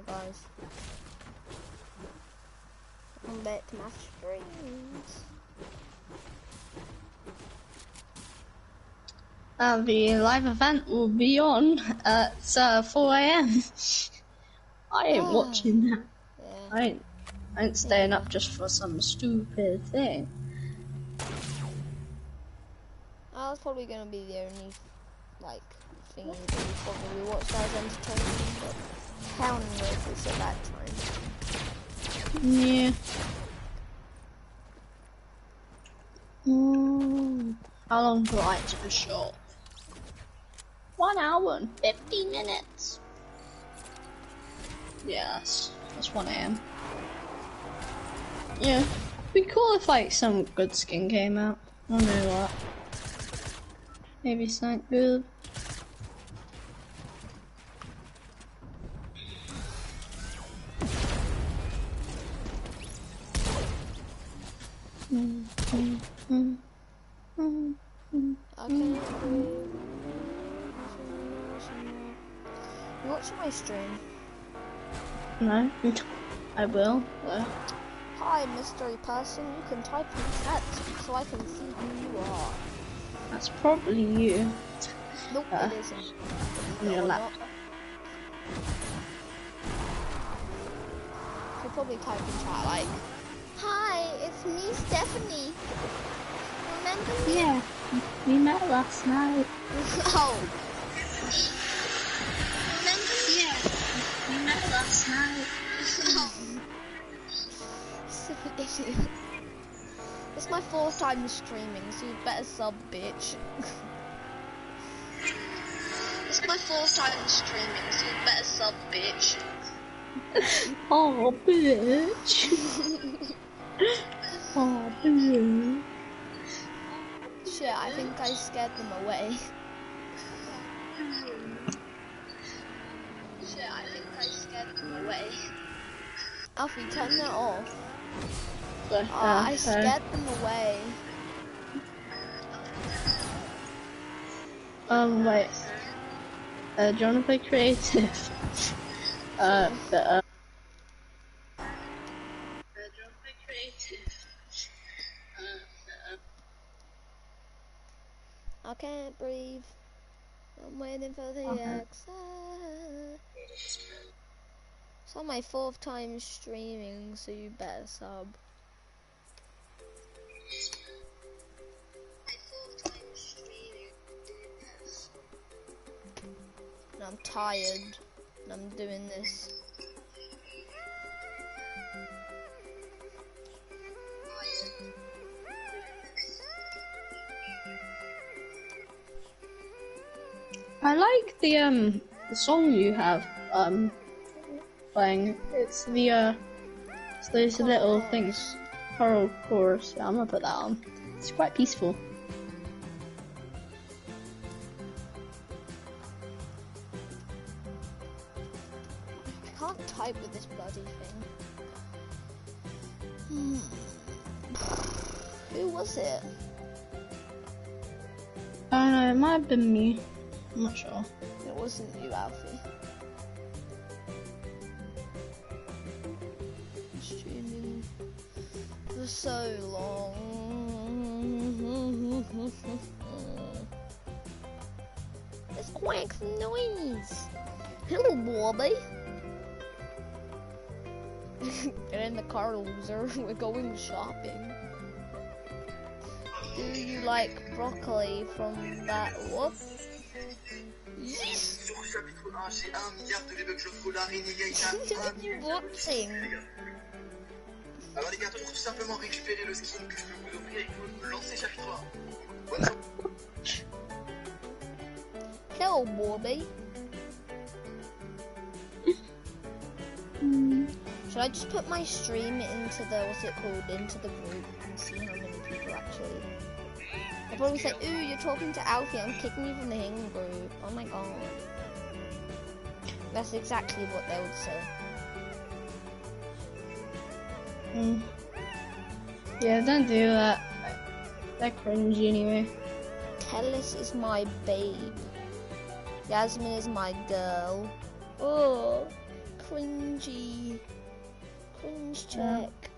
Hi guys. Welcome back to my streams. The live event will be on at 4 AM. I ain't watching that. Yeah. I ain't staying up just for some stupid thing. That's probably gonna be the only like thingy that we probably watch as entertainment, but counting with at that time. Yeah. How long do I to the show? 1 hour and 50 minutes. Yeah, that's 1 AM. Yeah, it'd be cool if like some good skin came out. I don't know what. Maybe something good. Okay. You watching my stream? No, I will. Hi, mystery person. You can type in chat so I can see who you are. That's probably you. Nope, it isn't. On your laptop. You'll probably type in chat like, "Hi, it's me, Stephanie. Remember me?" Yeah, we met last night. Oh. Remember? Yeah, we met last night. Oh. Silly idiot. It's my 4th time streaming, so you better sub, bitch. It's my 4th time streaming, so you better sub, bitch. Oh, bitch. Oh, bitch. Shit, I think I scared them away. Shit, I think I scared them away. Alfie, turn that off. But, I scared them away. Wait. Do you wanna play creative? Do you wanna play creative? I can't breathe. I'm waiting for the exit. It's on my 4th time streaming, so you better sub. And I'm tired, and I'm doing this. I like the song you have playing. It's those little things. Choral chorus. Yeah, I'm gonna put that on. It's quite peaceful. I can't type with this bloody thing. Who was it? I don't know, it might have been me. I'm not sure. It wasn't you, Alfie. Streaming for so long. Let's quack some noise. Hello, Bobby. Get in the car, loser. We're going shopping. Do you like broccoli from that? What? Yes. Sur chapitre 1, j'ai 1 milliard de débug pour l'araignée, il y a 1 milliard de Alors les gars, pour tout simplement récupérer le skin que je peux vous offrir, il faut lancer chapitre 1. Bonne chance. Hello, Bobby. Should I just put my stream into the, what's it called, into the group and see how many people actually... They'll probably say, ooh, you're talking to Alfie, I'm kicking you from the hang group. Oh my god. That's exactly what they would say. Yeah, don't do that. They're cringy anyway. Tellis is my babe. Yasmin is my girl. Oh. cringy. Cringe check.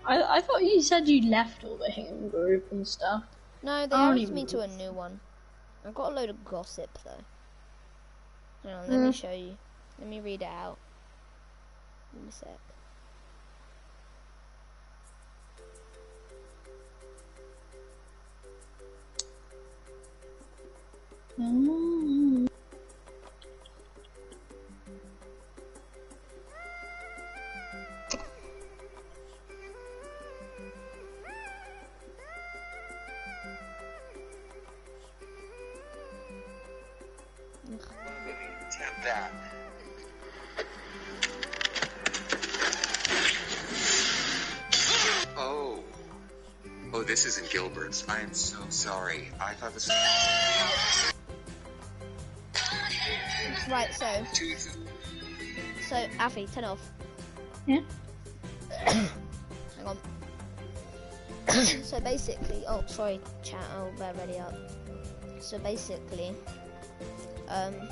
I thought you said you left all the hidden group and stuff. No, they added me to a new one. I've got a load of gossip though. Hang on, let me show you. Let me read it out. Give me a sec. Tap that. Oh, this isn't Gilbert's. I am so sorry. I thought this was... Right, so Alfie, turn it off. Yeah. Hang on. So basically, oh sorry, chat. I'll get ready up. So basically, it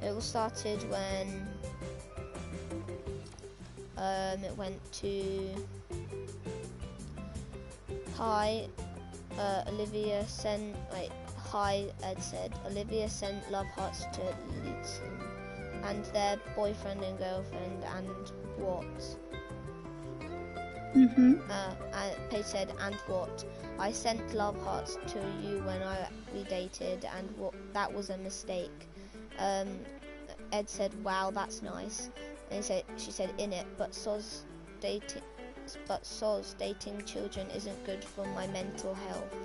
all started when it went to hi. Olivia sent hi. Ed said Olivia sent love hearts to Leeson and their boyfriend and girlfriend and what? And Paige said, and what? I sent love hearts to you when we dated, and what? That was a mistake. Ed said, wow, that's nice. And she said, in it, but Soz dating children isn't good for my mental health.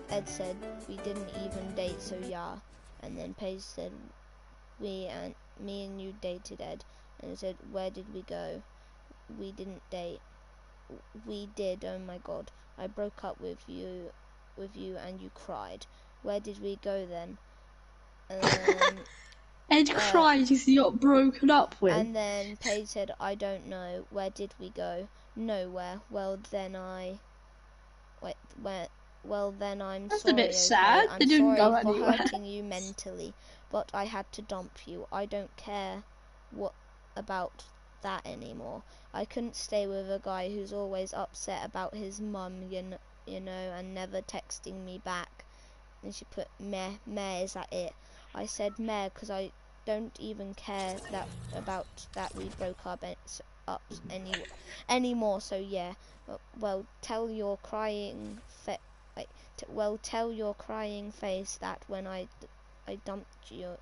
Ed said, we didn't even date, so yeah. And then Paige said, me and you dated, Ed. And said, where did we go? We didn't date. We did. Oh my god. I broke up with you and you cried. Where did we go then? Ed cried because he got broken up with. And then Paige said, I don't know. Where did we go? Nowhere. Well then I'm That's sorry. a bit sad. Okay? They I'm didn't go sorry for anywhere. hurting you mentally, but I had to dump you. I don't care what about that anymore. I couldn't stay with a guy who's always upset about his mum, you know, and never texting me back. And she put meh, is that it? I said meh because I don't even care about that we broke up anymore. So yeah, well tell your crying face that when I dumped you.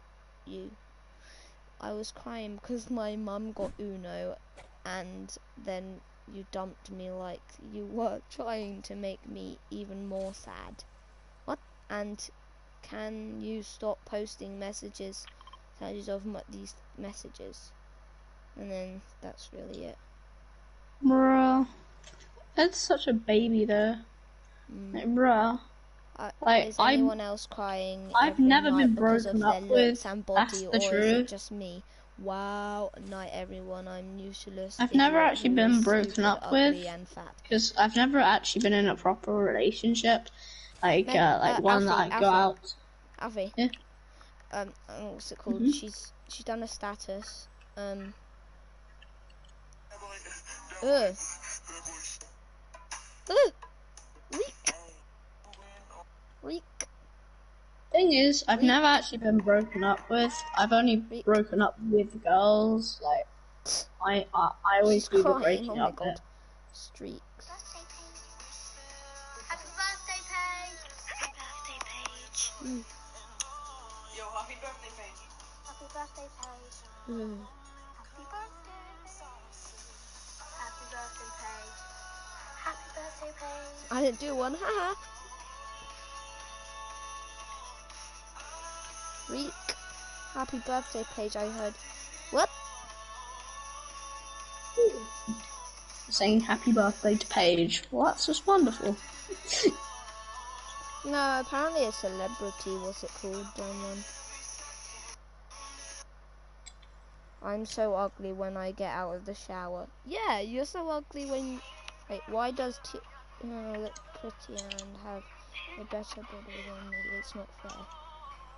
I was crying because my mum got Uno, and then you dumped me like you were trying to make me even more sad. What? And can you stop posting messages of these messages? And then that's really it. Bruh. Ed's such a baby though. Like, bruh. Is anyone else crying I've never been because of broken their up looks with. and That's body, the or is it truth. just me? Wow, night everyone, I'm useless. I've never idiot actually who been is broken stupid, up ugly, with, and fat. because I've never actually been in a proper relationship, like one Alfie, that I go out. Alfie. Yeah. What's it called? She's done a status. Reek. Thing is, I've never actually been broken up with. I've only broken up with girls. Like, I always do the breaking up bit. Streaks. Happy birthday, Paige. Happy birthday, Paige. Yo, happy birthday, Paige. Happy birthday, Paige. Happy birthday. Happy birthday, Paige. Happy birthday, Paige. I didn't do one, haha. Reek. Happy birthday, Paige, I heard. What? Saying happy birthday to Paige. Well, that's just wonderful. No, apparently a celebrity, what's it called, done one. I'm so ugly when I get out of the shower. Yeah, you're so ugly when... Wait, why does look pretty and have a better body than me? It's not fair.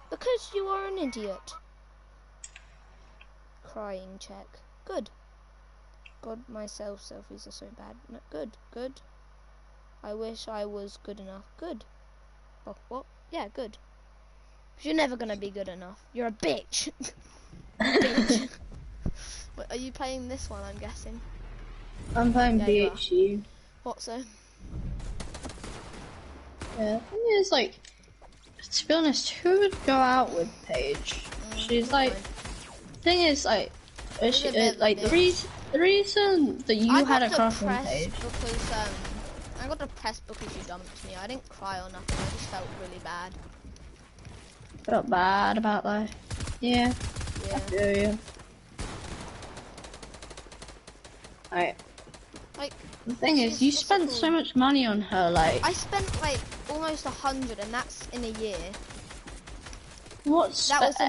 Because you are an idiot. crying check. Good. God, my selfies are so bad. No, good, good. I wish I was good enough. Good. Oh, what? Yeah, good. You're never gonna be good enough. You're a bitch. Bitch. Wait, are you playing this one, I'm guessing? I'm playing Yeah, you are. BHU. What so? Yeah, the thing is, like, to be honest, who would go out with Paige? She's like, the thing is, like, like the reason that you had a crush on Paige. Because I got depressed because you dumped me. I didn't cry or nothing. I just felt really bad. Felt bad about that. Yeah. Yeah. I feel you. Alright. Like, the thing is, you spent so much money on her, like. I spent like almost 100, and that's in a year. What's that was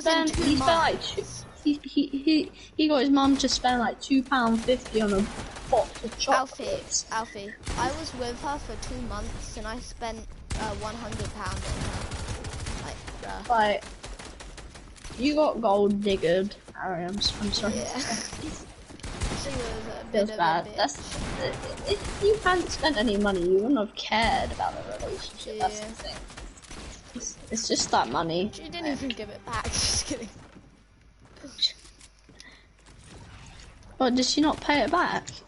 in 2 months. He got his mum to spend like £2.50 on a box of chocolates. Alfie, I was with her for 2 months, and I spent £100 on her. Like, you got gold diggered. Harry, I'm sorry. Yeah. She was a bit Feels of bad. a bitch. If you hadn't spent any money, you wouldn't have cared about the relationship. Yeah. That's the thing. It's just that money. She didn't even give it back. Just kidding. But did she not pay it back? She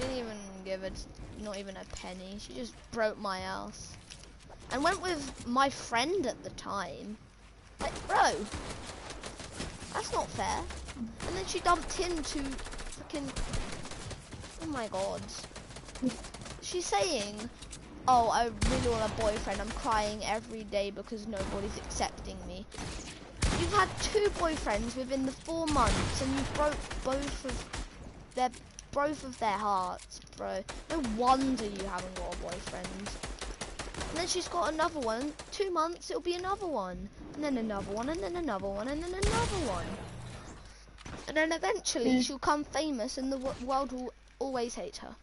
didn't even give it, not even a penny. She just broke my ass. And went with my friend at the time. Like, bro, that's not fair. And then she dumped him to freaking, oh my god. She's saying, oh, I really want a boyfriend. I'm crying every day because nobody's accepting me. You've had 2 boyfriends within the 4 months, and you broke both of their hearts, bro. No wonder you haven't got a boyfriend. And then she's got another one. 2 months, it'll be another one, and then another one, and then another one, and then another one. And then eventually she'll become famous, and the world will always hate her.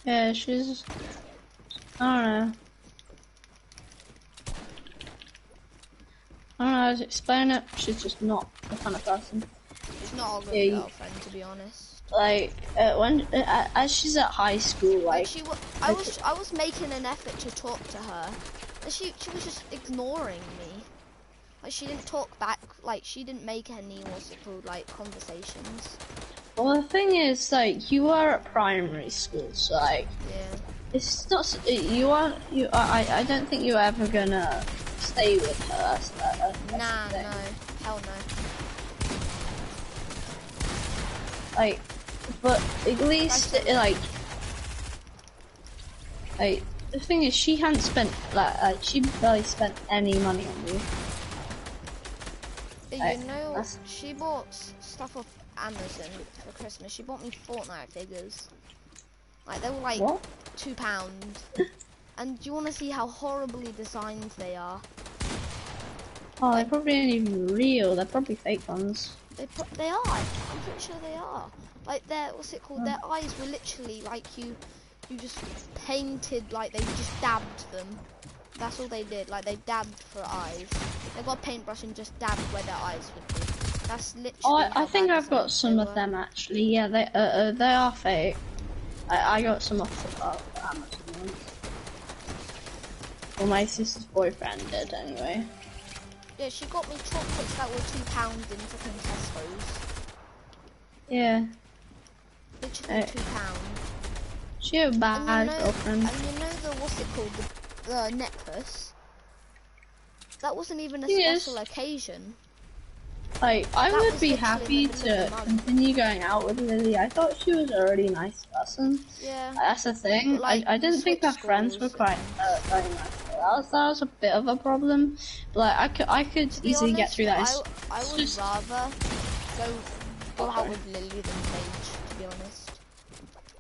Yeah, she's. I don't know. I don't know how to explain it. She's just not the kind of person. She's not a good girlfriend, to be honest. Like as she's at high school, like I was making an effort to talk to her, and she was just ignoring me. Like, she didn't talk back. Like, she didn't make any like conversations. Well, the thing is, like, you are at primary school, so like, yeah, it's not. I don't think you're ever gonna stay with her. Nah, no, hell no. Like, but at least like the thing is, she hadn't spent like she barely spent any money on you. You know, she bought stuff off Amazon for Christmas. She bought me Fortnite figures. Like, they were like what? £2. And do you want to see how horribly designed they are? Oh, they're probably ain't even real. They're probably fake ones. They are. I'm pretty sure they are. Like, their Their eyes were literally like you just painted, like they just dabbed them. That's all they did. Like, they dabbed for eyes. They got a paintbrush and just dabbed where their eyes would be. That's literally. Oh, I think I've got some of them actually. Yeah, they are fake. I got some off Amazon. Well, my sister's boyfriend did anyway. Yeah, she got me chocolates that were £2 in fucking Tesco's. Yeah. Literally £2. She a bad girlfriend. And you know the necklace? That wasn't even a special occasion. Like, I would be happy to continue going out with Lily. I thought she was a really nice person. Yeah. That's the thing. Like, I didn't think her friends were quite very nice. That was a bit of a problem. But like, I could easily get through that. I would rather go out with Lily than Paige, to be honest.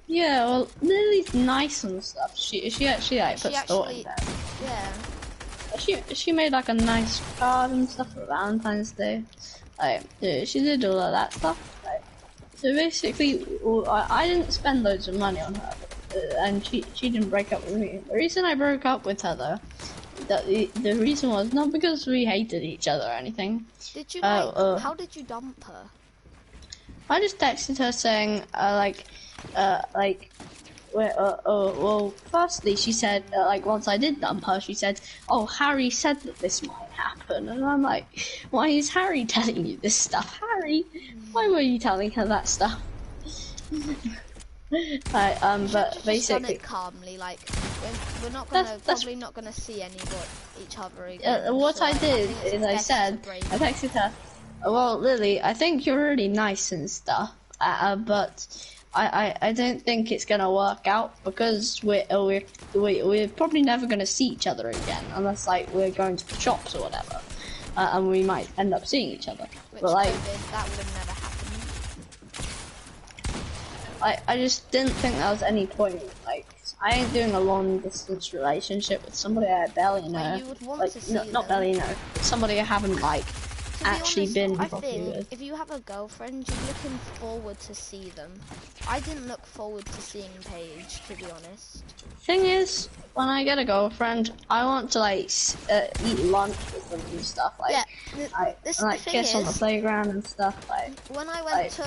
Yeah, well, Lily's nice and stuff. She actually like puts thought in that. Yeah. She made like a nice card and stuff for Valentine's Day. Like, yeah, she did all of that stuff. Like, so basically, I didn't spend loads of money on her, and she didn't break up with me. The reason I broke up with her though the reason was not because we hated each other or anything. Did you like? How did you dump her? I just texted her saying well, firstly she said once I did dump her, she said, "Oh, Harry said that this might happen," and I'm like, "Why is Harry telling you this stuff, Harry? Why were you telling her that stuff?" But basically, done it calmly. Like we're not gonna probably not gonna see each other again. What so, I like, did think it's is I best said, to break I texted her, "Well, Lily, I think you're really nice and stuff, but I don't think it's gonna work out because we're probably never gonna see each other again unless like we're going to the shops or whatever, and we might end up seeing each other. Which but like, that would have never happened. I just didn't think there was any point. Like, I ain't doing a long distance relationship with somebody I barely know. Like, you would want to see not barely know. Somebody I haven't like actually been. I think if you have a girlfriend, you're looking forward to see them. I didn't look forward to seeing Paige, to be honest. Thing is, when I get a girlfriend, I want to like eat lunch with them and stuff. Like, yeah, like kiss on the playground and stuff. Like, when I went to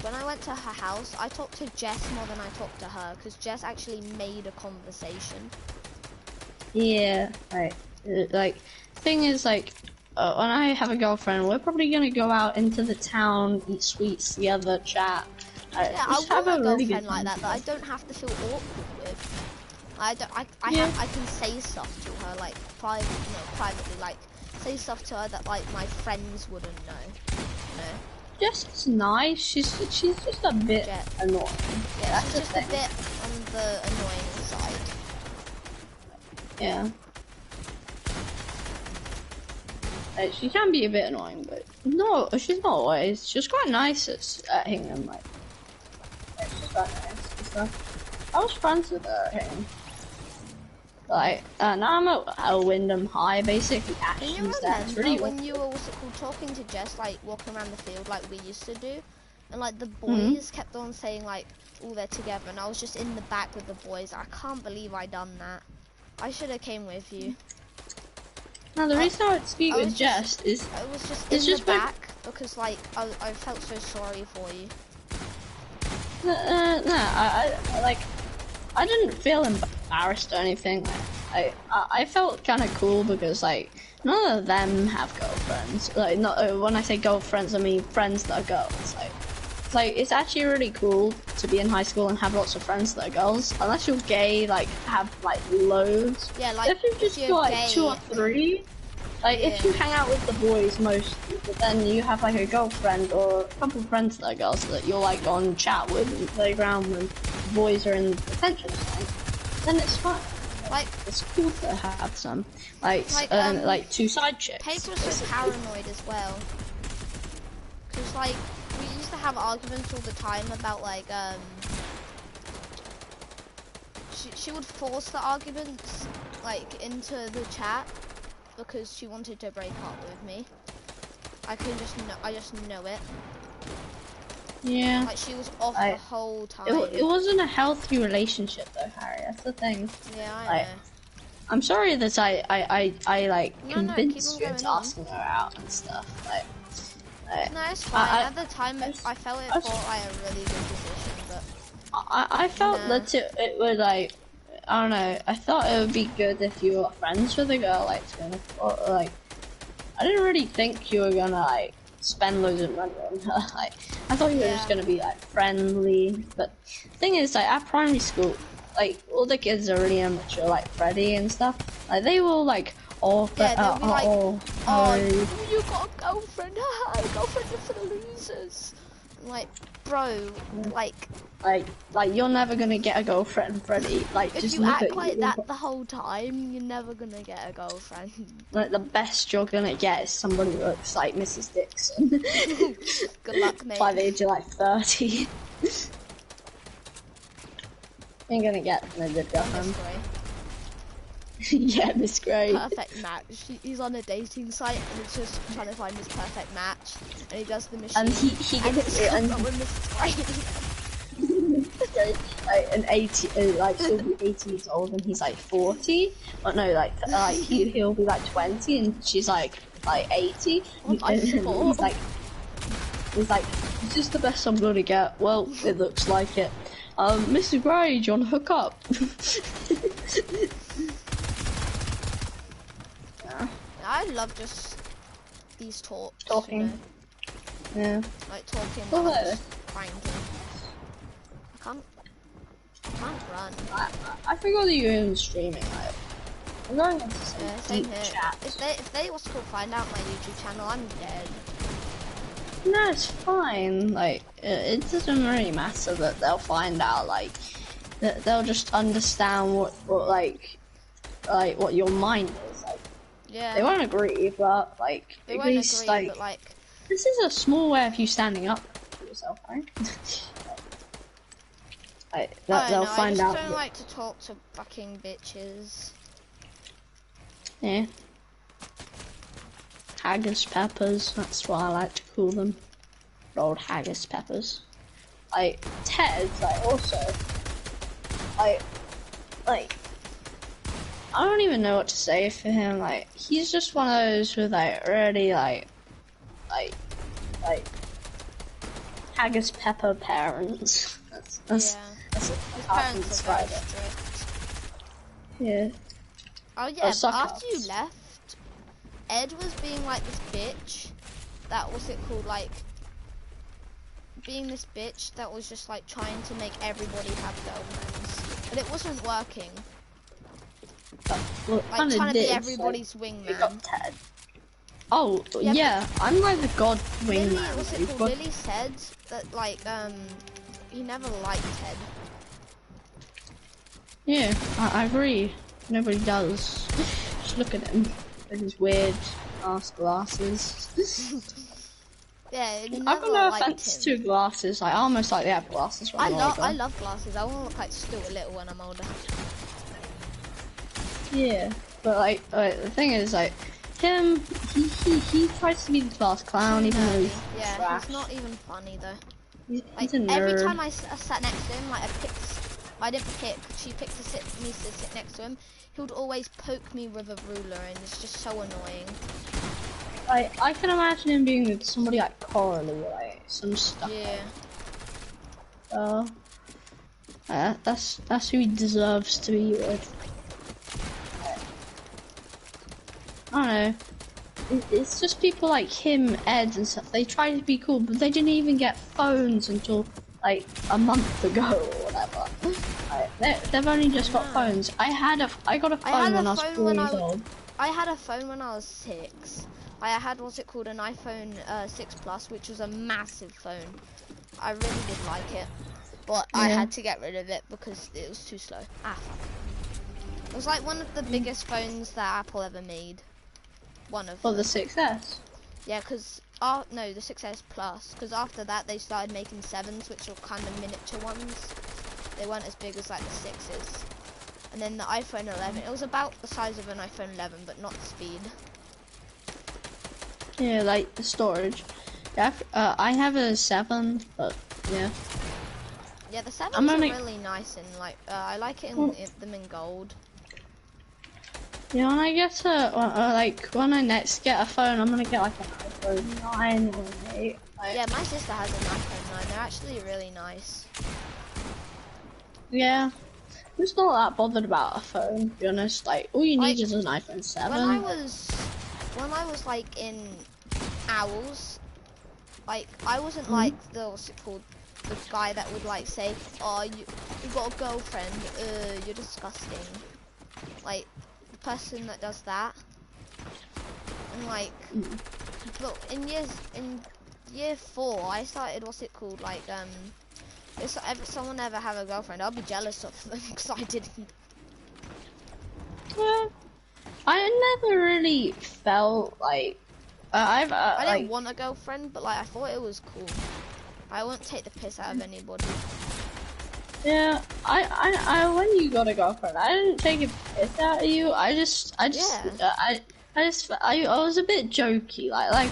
when I went to her house, I talked to Jess more than I talked to her because Jess actually made a conversation. Yeah, like thing is like. When I have a girlfriend, we're probably gonna go out into the town, eat sweets together, chat. I just want have a really girlfriend good like that I don't have to feel awkward with. I can say stuff to her like privately, like say stuff to her that like my friends wouldn't know. You know. Jess is nice. She's just a bit annoying. Yeah, she's just a bit on the annoying side. Yeah. She can be a bit annoying, but no, she's not always. She's quite nice at Hingham. Like, she's quite nice and stuff. I was friends with her at Hingham. Like, now I'm at Wyndham High, basically. Can you remember when you were talking to Jess, like walking around the field like we used to do, and like the boys kept on saying like, "Oh, they're together," and I was just in the back with the boys. I can't believe I done that. I should have came with you. No, the reason I would speak with Jess is I was just in the back because like I felt so sorry for you. I didn't feel embarrassed or anything. I felt kind of cool because like none of them have girlfriends. Like not when I say girlfriends, I mean friends that are girls. Like it's actually really cool to be in high school and have lots of friends that are girls. Unless you're gay, like have like loads. Yeah, like if you just got like 2 or 3. Like, if you hang out with the boys mostly, but then you have, like, a girlfriend or a couple of friends that are girls that you're, like, on chat with in the playground when the boys are in detention center, then it's fun. Like, it's cool to have some, like 2 side chicks. Paige was so paranoid as well. Because, like, we used to have arguments all the time about, like, she would force the arguments, like, into the chat. Because she wanted to break up with me. I just know it. Yeah. Like she was off the whole time. It wasn't a healthy relationship though, Harry. That's the thing. Yeah, I know. I'm sorry that I like convinced you into on. asking her out and stuff. No, it's fine. At the time, I felt it for like a really good decision, but I felt that it would like. I don't know. I thought it would be good if you were friends with a girl, like, I didn't really think you were gonna like spend loads of money on her. Like, I thought you were just gonna be like friendly. But the thing is, like, at primary school, like all the kids are really immature, like Freddie and stuff. Like, they will like all they'll be like, oh, you got a girlfriend? A girlfriend is for the losers. Like, bro, like you're never gonna get a girlfriend, Freddie. Like, if just you look act at like you. that the whole time, you're never gonna get a girlfriend. Like, the best you're gonna get is somebody who looks like Mrs. Dixon. Good luck, mate. By the age of like 30. Ain't gonna get a good girlfriend. Yeah, Miss Gray. Perfect match. He's on a dating site and it's just trying to find his perfect match. And he does the machine. And he gets it. And Miss Gray. like an 80, like she'll be 80 years old and he's like 40. But no, like he'll be like 20 and she's like 80. What I And thought. he's like, is this the best I'm gonna get? Well, it looks like it. Mr. Gray, do you wanna hook up? Yeah. I love just these talks. Talking. You know? Yeah. Like talking Oh, while I'm there. just pranking. I can't run. I forgot that you were even streaming. I'm going into some Same deep here. chat. If they what's called find out my YouTube channel, I'm dead. No, it's fine. Like, it doesn't really matter that they'll find out. Like, they'll just understand what what your mind is. Like, Yeah. they won't agree, but like, They at won't least agree, but like. this is a small way of you standing up for yourself, right? They'll find I out. just don't like to talk to fucking bitches. Yeah. Haggis peppers, that's what I like to call them. Old haggis peppers. Like, Ted, also, I don't even know what to say for him, he's just one of those with, really, haggis pepper parents. That's His how I can parents are describe very it. strict. Yeah. Oh yeah, suck after you ups. left, Ed was being like this bitch. That was it called, being this bitch that was just like trying to make everybody have girlfriends, but it wasn't working. Well, Like trying to be everybody's Pick up wingman. Ted. Oh, Yeah, yeah, I'm like the god Lily, wingman. what's it called? Lily said that he never liked Ted. Yeah, I agree. Nobody does. Just look at him with his weird ass glasses. Yeah, he I've never got no liked offense him. to glasses. I almost like they have glasses when I'm older. I love glasses. I want to look like Stuart Little when I'm older. Yeah, but the thing is, him, he tries to be the class clown, even though he's Yeah, trash. he's not even funny though. He's a nerd. Every time I sat next to him, I didn't pick, she picked me to sit next to him, he would always poke me with a ruler and it's just so annoying. I can imagine him being with somebody like Coralie, some stuff. Yeah. That's who he deserves to be with. I don't know. It's just people like him, Ed, and stuff. They try to be cool, but they didn't even get phones until a month ago or whatever. They've only just got phones. I got a phone when I was 4 years old. I had a phone when I was 6. I had what's it called, an iPhone 6 Plus, which was a massive phone. I really did like it, but I had to get rid of it because it was too slow. Fuck. It was like one of the biggest phones that Apple ever made. One of them. The 6S. Yeah, because no, the 6S Plus. Because after that they started making 7s, which were kind of miniature ones. They weren't as big as like the 6s. And then the iPhone 11. It was about the size of an iPhone 11, but not the speed. Yeah, the storage. Yeah, I have a 7, but yeah. Yeah, the 7s are really nice and I like it in them in gold. Yeah, when I get when I next get a phone, I'm gonna get an iPhone 9 or 8. Yeah, my sister has an iPhone 9. They're actually really nice. Yeah, I'm just not that bothered about a phone, to be honest. All you need is an iPhone 7. When I was in owls, I wasn't like what's it called, the guy that would like say, oh, you got a girlfriend, you're disgusting. Like, the person that does that. And like, but in year 4, I started, what's it called, like, if someone ever have a girlfriend, I'll be jealous of them because I didn't. Yeah, I never really felt like I didn't want a girlfriend, but like I thought it was cool. I won't take the piss out of anybody. Yeah, I when you got a girlfriend, I didn't take a piss out of you. I was a bit jokey, like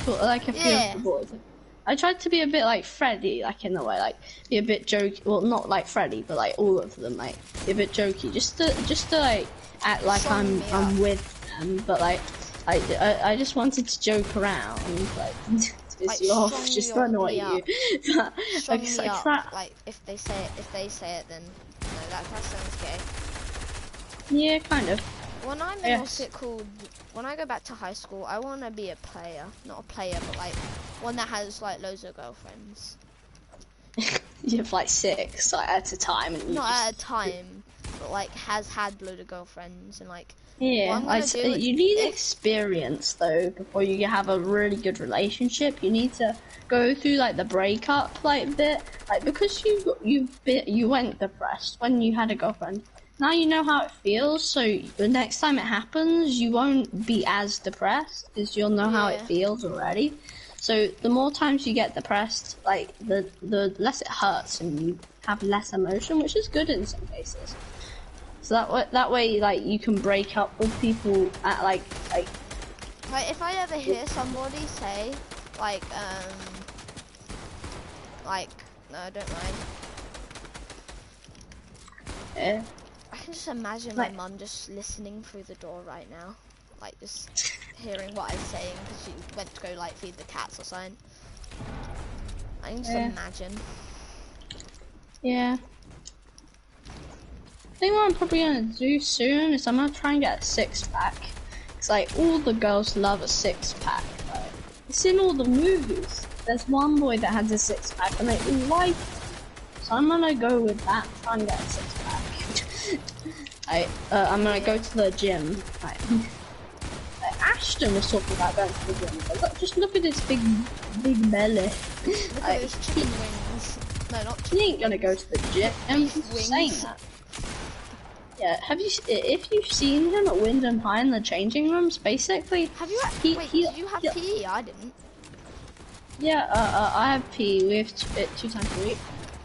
a few of the boys. I tried to be a bit like Freddy, like in a way, like be a bit jokey. Well, not like Freddy, but like all of them, like be a bit jokey, just to like act like Strong me I'm up. with them, but like I just wanted to joke around, like to piss you off, strong just to annoy me you. up. But, Strong like, me up. that, Like if they say it, then no, that sounds gay. yeah, kind of. When I'm in what's it called? When I go back to high school, I want to be a player, not a player, but like one that has like loads of girlfriends. You have like 6 like, at a time, and you Not just, at a time, but like has had loads of girlfriends and like. yeah, What I'm like gonna do you need if experience though before you have a really good relationship. You need to go through like the breakup like bit, like because you went depressed when you had a girlfriend. Now you know how it feels, so the next time it happens, you won't be as depressed because you'll know how it feels already. So the more times you get depressed, like the less it hurts and you have less emotion, which is good in some cases. So that way, like you can break up with people at like if I ever hear somebody say like no, don't mind. yeah. I can just imagine my mum just listening through the door right now, like just hearing what I'm saying because she went to go like feed the cats or something. I can just imagine. Yeah. I think what I'm probably gonna do soon is I'm gonna try and get a 6-pack. It's like all the girls love a 6-pack. Right? It's in all the movies. There's one boy that has a 6-pack and they all like it. So I'm gonna go with that, try and get a 6-pack. I'm gonna go to the gym. Right. Ashton was talking about going to the gym, but look, just look at his big belly. Look at those chicken wings. No, not chicken He ain't gonna go to the gym. I'm wings. saying that. Yeah, if you've seen him at Wyndham High in the changing rooms, basically. Have you? Did you have PE? I didn't. Yeah, I have PE. We have 2 times a week.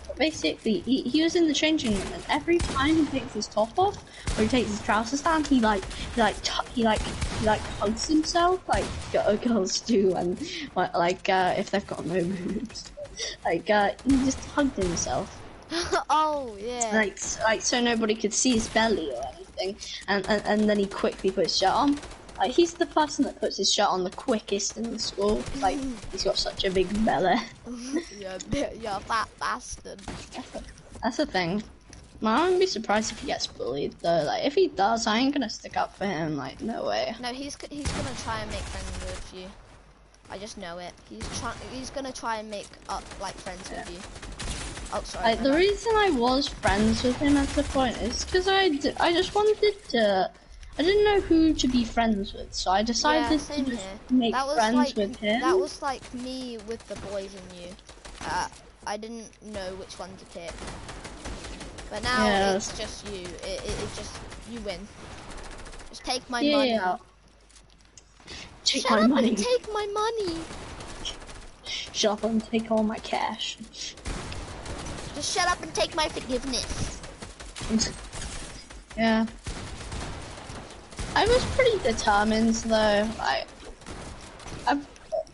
But basically, he was in the changing room, and every time he takes his top off or he takes his trousers down, he hugs himself like girls do, and if they've got no boobs, he just hugged himself. Oh yeah. Like so nobody could see his belly or anything, and then he quickly put his shirt on. Like he's the person that puts his shirt on the quickest in the school. Like he's got such a big belly. You're a fat bastard. That's the thing. I wouldn't be surprised if he gets bullied though. Like if he does, I ain't gonna stick up for him. Like no way. No, he's gonna try and make friends with you. I just know it. He's gonna try and make up like friends with you. Oh, sorry. Like the reason I was friends with him at the point is because I just wanted to. I didn't know who to be friends with, so I decided to just make friends with him. That was like me with the boys and you. I didn't know which one to pick. But now it's just you. It just you win. Just take my money. Take my money. Take my money. Shut up and take all my cash. Just shut up and take my forgiveness. Yeah. I was pretty determined though. I'm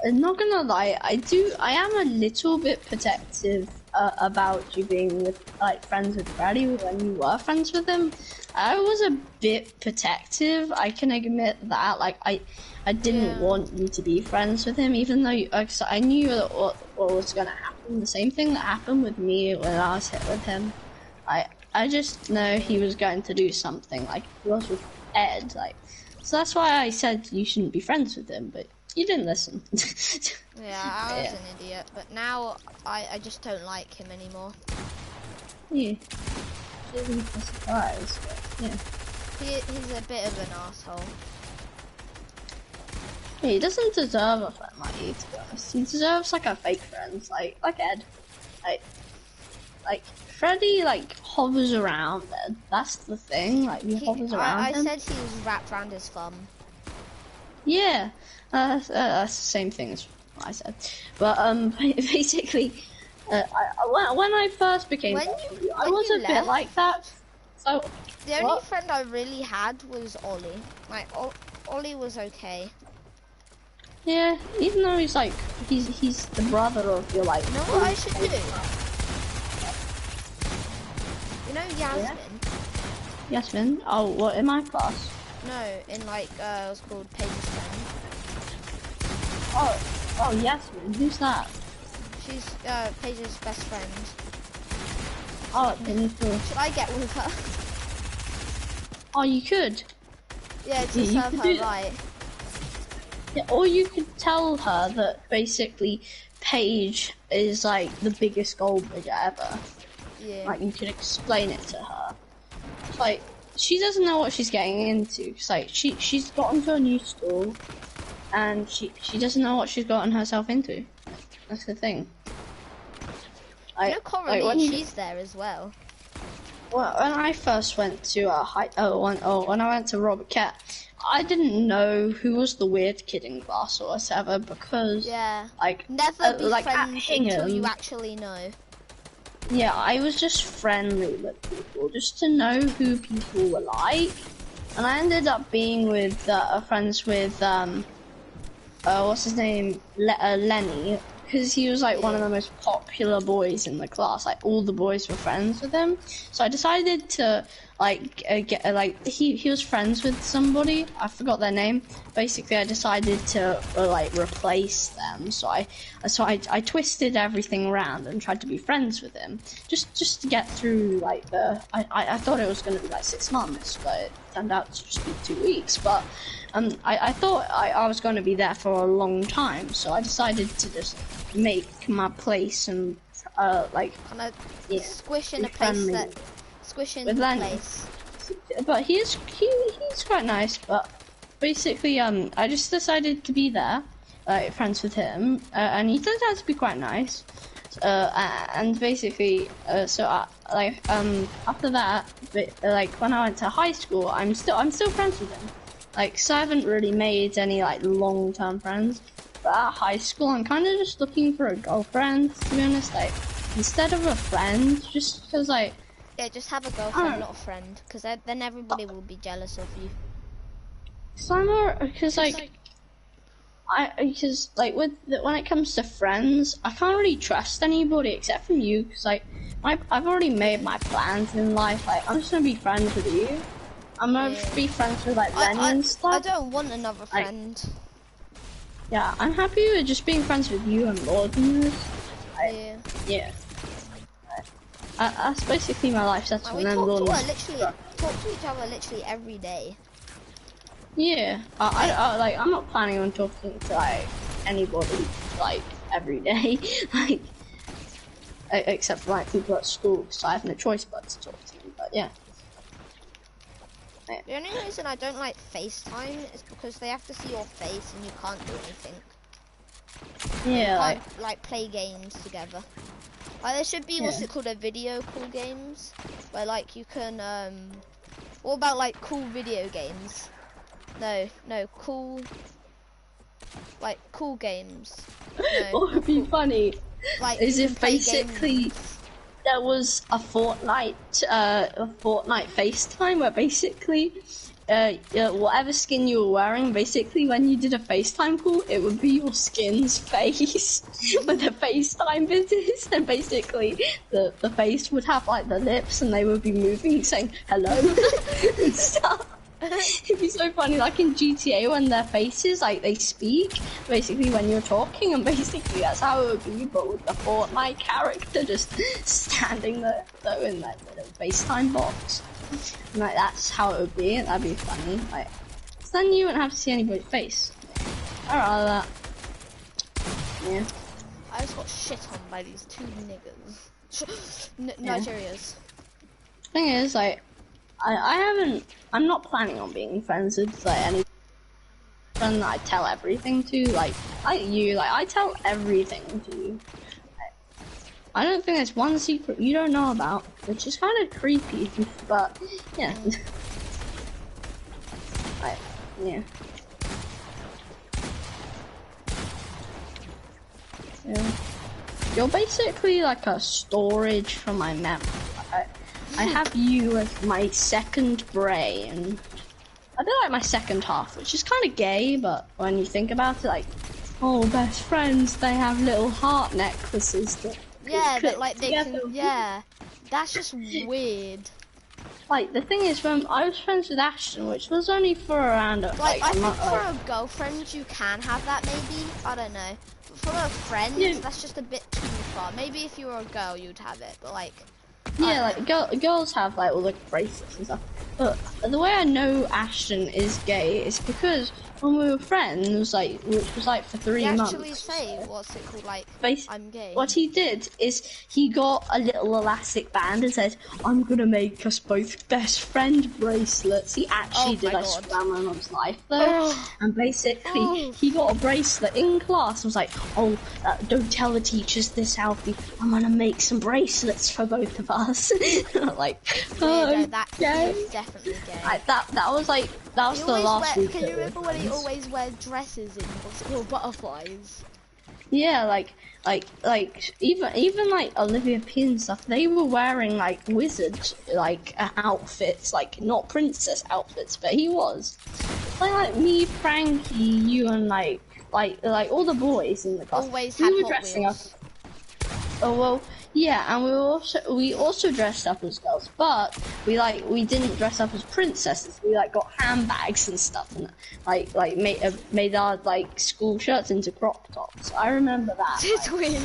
not gonna lie. I am a little bit protective about you being friends with Brady when you were friends with him. I was a bit protective. I can admit that. Like I didn't want you to be friends with him, even though I knew that what was gonna happen. The same thing that happened with me when I was hit with him. I just know he was going to do something like he was with Ed. So that's why I said you shouldn't be friends with him, but you didn't listen. Yeah, I was an idiot, but now I just don't like him anymore. Yeah. Really a surprise, but yeah. He's a bit of an asshole. Yeah, he doesn't deserve a friend like you, to be honest. He deserves like a fake friend, like Ed. Like Freddy hovers around Ed. That's the thing. He hovers around him. I said he was wrapped around his thumb. Yeah, that's the same thing as what I said. But basically, when I first became I was a bit like that. So the only friend I really had was Ollie. Ollie was okay. Yeah, even though he's like, he's the brother of your like. You know what I should do? You know Yasmin? Yeah. Yasmin? Oh, what, in my class? No, in like, it was called Paige's friend. Oh, Yasmin, who's that? She's, Paige's best friend. Oh, then Should I get with her? Oh, you could. Yeah, to You serve could her do that. right. Yeah, or you could tell her that basically Paige is like the biggest gold digger ever. Yeah. Like you could explain it to her. It's like she doesn't know what she's getting into. It's like she's gotten to a new school, and she doesn't know what she's gotten herself into. That's the thing. You know Coralie, she's there as well. Well, when I first went to when I went to Robert Cat, I didn't know who was the weird kid in class or whatever because like never be like friends until you actually know. Yeah, I was just friendly with people just to know who people were like, and I ended up being with friends with what's his name, Lenny. Because he was like one of the most popular boys in the class, like all the boys were friends with him. So I decided to he was friends with somebody, I forgot their name. Basically, I decided to replace them. So I twisted everything around and tried to be friends with him, just to get through like I thought it was going to be like 6 months, but it turned out to just be 2 weeks. But I thought I was going to be there for a long time, so I decided to just make my place and squish in a place place. But he's quite nice. But basically, I just decided to be there, friends with him, and he turns out to be quite nice. And basically, after that, when I went to high school, I'm still friends with him. So I haven't really made any long-term friends. But at high school, I'm kind of just looking for a girlfriend, to be honest. Instead of a friend, just because yeah, just have a girlfriend, not a friend, because then everybody will be jealous of you. When it comes to friends, I can't really trust anybody except from you, because I've already made my plans in life. I'm just gonna be friends with you. I'm gonna be friends with Lenny and stuff. I don't want another friend. Yeah, I'm happy with just being friends with you and Lord. Yeah. That's basically my life settlement. We talk to each other literally every day. Yeah, I'm not planning on talking to anybody every day, except for people at school, because I have no choice but to talk to them. But yeah. The only reason I don't like FaceTime is because they have to see your face and you can't do anything. Yeah. You can't play games together. There should be what's it called, a video call games, where you can what about cool video games? No, cool cool games. No, what would be cool. Funny is if basically there was a Fortnite FaceTime where basically whatever skin you were wearing, basically when you did a FaceTime call, it would be your skin's face with the FaceTime business, and basically the face would have the lips and they would be moving saying hello and stuff. It'd be so funny, in GTA when their faces, they speak, basically when you're talking, and basically that's how it would be, but with the Fortnite character just standing there, in that little FaceTime box. And that's how it would be, and that'd be funny. So then you wouldn't have to see anybody's face. I'd rather that. Yeah. I just got shit on by these 2 niggas. Nigerians. Thing is, I'm not planning on being friends with any friend that I tell everything to. I tell everything to you. I don't think there's one secret you don't know about, which is kind of creepy, but yeah. Yeah. You're basically a storage for my memory. I have you as my second brain. I feel my second half, which is kind of gay, but when you think about it, oh, best friends, they have little heart necklaces that Yeah, click that like they together. can. Yeah, that's just weird. Like, the thing is, when I was friends with Ashton, which was only for around, Like I a think month, for a girlfriend you can have that maybe. I don't know. But for a friend, Yeah. that's just a bit too far. Maybe if you were a girl, you'd have it, but like. Yeah, like girls have like all the bracelets and stuff. But the way I know Ashton is gay is because when we were friends, like which was like for 3 He months. actually say what's it called? Like I'm gay. What he did is he got a little elastic band and said, "I'm gonna make us both best friend bracelets." He actually did. I swear on his life though. And basically, he got a bracelet in class. And was like, "Oh, don't tell the teachers this, Alfie. I'm gonna make some bracelets for both of us." Like, Weirdo, that he is definitely gay. that was the last week. Can you remember when he always wear dresses in what's it called, butterflies? Yeah, like even like Olivia P and stuff, they were wearing like wizard outfits, like not princess outfits, but he was. Like me, Frankie, you, and like all the boys in the class. Always we had were Hot dressing up. Wheels. Oh well, yeah, and we also dressed up as girls, but we didn't dress up as princesses. We got handbags and stuff, and made our school shirts into crop tops. I remember that. Did we?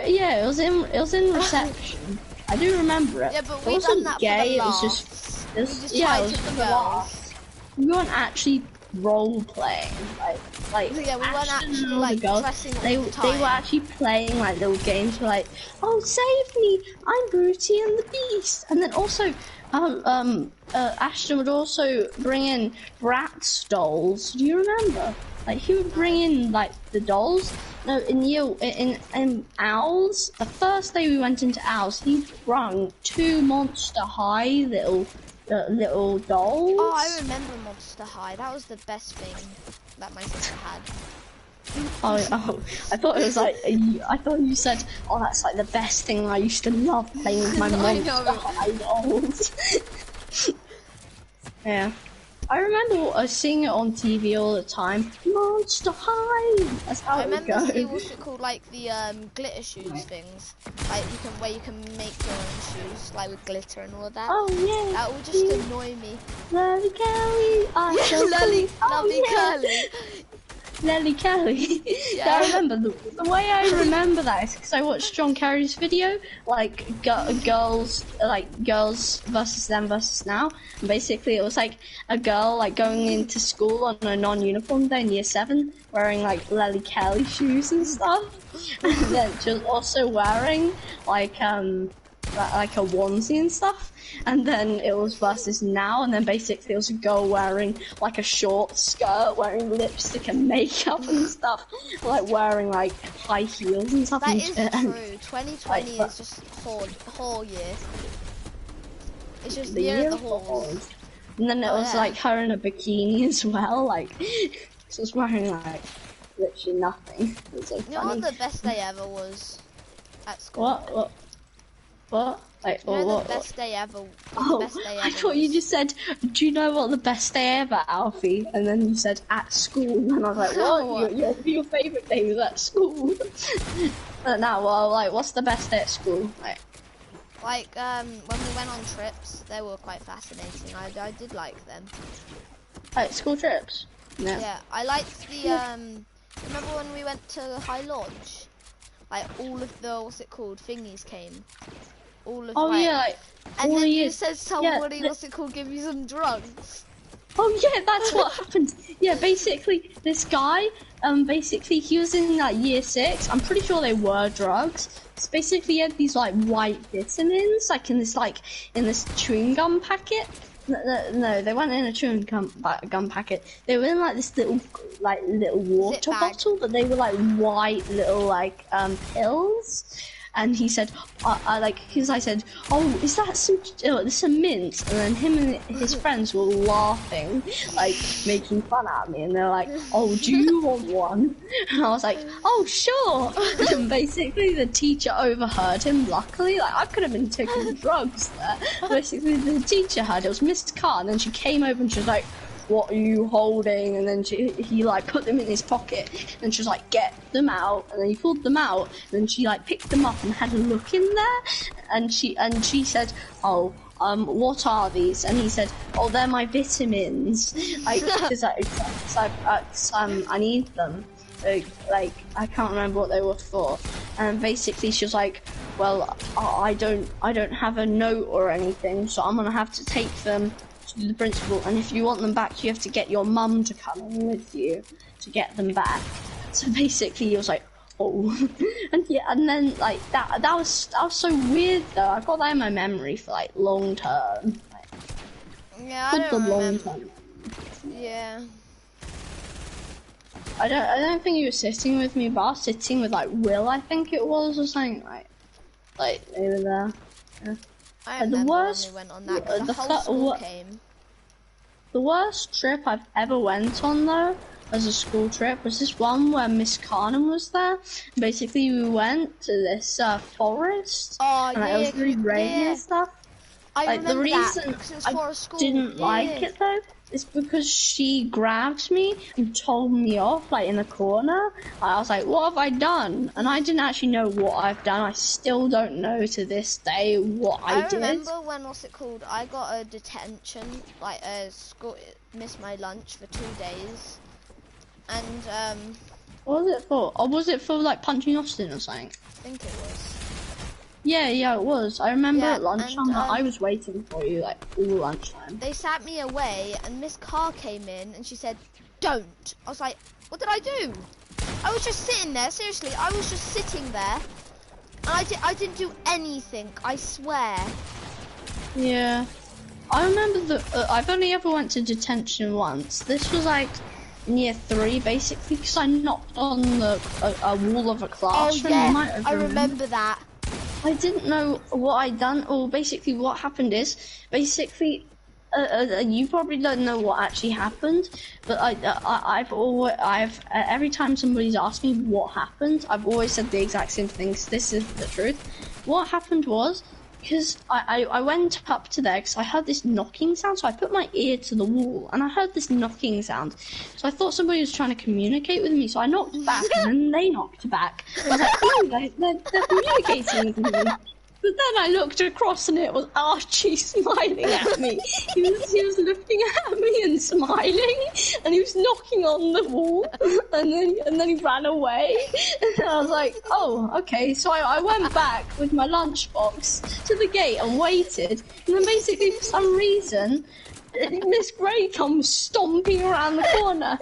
Yeah, it was in reception. I do remember it. Yeah, but it we wasn't done that gay. for the It was just tried it was to for the the girls. laughs. We weren't actually role playing. Yeah, we weren't Ashton actually and all the girls, dressing all they the time. were actually playing little games. Were like, "Oh, save me! I'm Beauty and the Beast." And then also, Ashton would also bring in Bratz dolls. Do you remember? He would bring in the dolls. No, in Owls, the first day we went into Owls, he brought 2 Monster High little dolls. Oh, I remember Monster High. That was the best thing that my sister had. Oh, I thought it was I thought you said, "Oh, that's the best thing. I used to love playing with my Monster High dolls." Yeah. I remember seeing it on TV all the time. Monster High! That's how it would go. I remember seeing what's it called, the glitter shoes things. Where you can make your own shoes, with glitter and all that. Oh yeah. That would just annoy me. Lolly Kelly! Lovely Curly! Lolly Kelly. Yeah. I remember the way I remember that is because I watched John Kerry's video, girls versus them versus now. And basically, it was a girl going into school on a non-uniform day in year 7, wearing Lolly Kelly shoes and stuff, and then she was also wearing a onesie and stuff. And then it was versus now, and then basically it was a girl wearing a short skirt, wearing lipstick and makeup and stuff, wearing high heels and stuff. That is true. 2020 is just whole year. It's just the year of the horse. And then it was her in a bikini as well, she was wearing literally nothing. It was so funny. You know what the best day ever was at school? What? The best day ever. I thought you just said, "Do you know what the best day ever, Alfie?" And then you said at school, and I was like, "What? Your favourite day was at school?" But now, what's the best day at school? When we went on trips, they were quite fascinating. I did like them. School trips. Yeah. Yeah, I liked the remember when we went to High Lodge? All of the thingies came. And then you said somebody give you some drugs. Oh yeah, that's what happened. Yeah, basically this guy, he was in year 6. I'm pretty sure they were drugs. It's basically he had these white vitamins, in this chewing gum packet. No, they weren't in a chewing gum packet. They were in this little water bottle, but they were white little pills. And he said, because I said, "Oh, is that some mint?" And then him and his friends were laughing, making fun at me. And they're like, "Oh, do you want one?" And I was like, "Oh, sure." And basically, the teacher overheard him. Luckily, I could have been taking drugs there. Basically, the teacher heard it. It was Miss Carr, and then she came over and she was like, what are you holding? And then he like put them in his pocket, and she was like, get them out. And then he pulled them out, and then she like picked them up and had a look in there, and she said, oh, what are these? And he said, oh, they're my vitamins, because I need them. Like, I can't remember what they were for. And basically she was like, well, I don't have a note or anything, so I'm gonna have to take them to the principal, and if you want them back, you have to get your mum to come in with you to get them back. So basically he was like, oh. And yeah, and then like that was so weird though. I got that in my memory for like long term. Like, yeah, I don't remember. Yeah. I don't think you were sitting with me, but I was sitting with like Will, I think it was, or something like they were there. Yeah. I remember when we went on that, 'cause the whole school came. The worst trip I've ever went on though, as a school trip, was this one where Miss Carnham was there. Basically we went to this forest, and it was really rainy and stuff. I remember the reason I didn't like it though is because she grabbed me and told me off like in the corner. I was like, what have I done? And I didn't actually know what I've done. I still don't know to this day what I did. I remember when, what's it called, I got a detention, like a school, missed my lunch for 2 days. And what was it for? Or was it for like punching Austin or something? I think it was. Yeah, it was. I remember at lunchtime I was waiting for you like all lunchtime. They sat me away, and Miss Carr came in, and she said, "Don't." I was like, "What did I do?" I was just sitting there. Seriously, I was just sitting there, and I didn't do anything. I swear. Yeah, I remember I've only ever went to detention once. This was like in year 3, basically, because I knocked on a wall of a classroom. Oh yeah, I remember that. I didn't know what I'd done, or basically what happened is, basically, you probably don't know what actually happened, but I've every time somebody's asked me what happened, I've always said the exact same things. This is the truth. What happened was, because I went up to there because I heard this knocking sound, so I put my ear to the wall and I heard this knocking sound. So I thought somebody was trying to communicate with me, so I knocked back and then they knocked back. I was like, oh, they're communicating with me. But then I looked across and it was Archie smiling at me. He was looking at me and smiling, and he was knocking on the wall, and then he ran away. And I was like, oh, okay. So I went back with my lunchbox to the gate and waited. And then basically for some reason, Miss Gray comes stomping around the corner,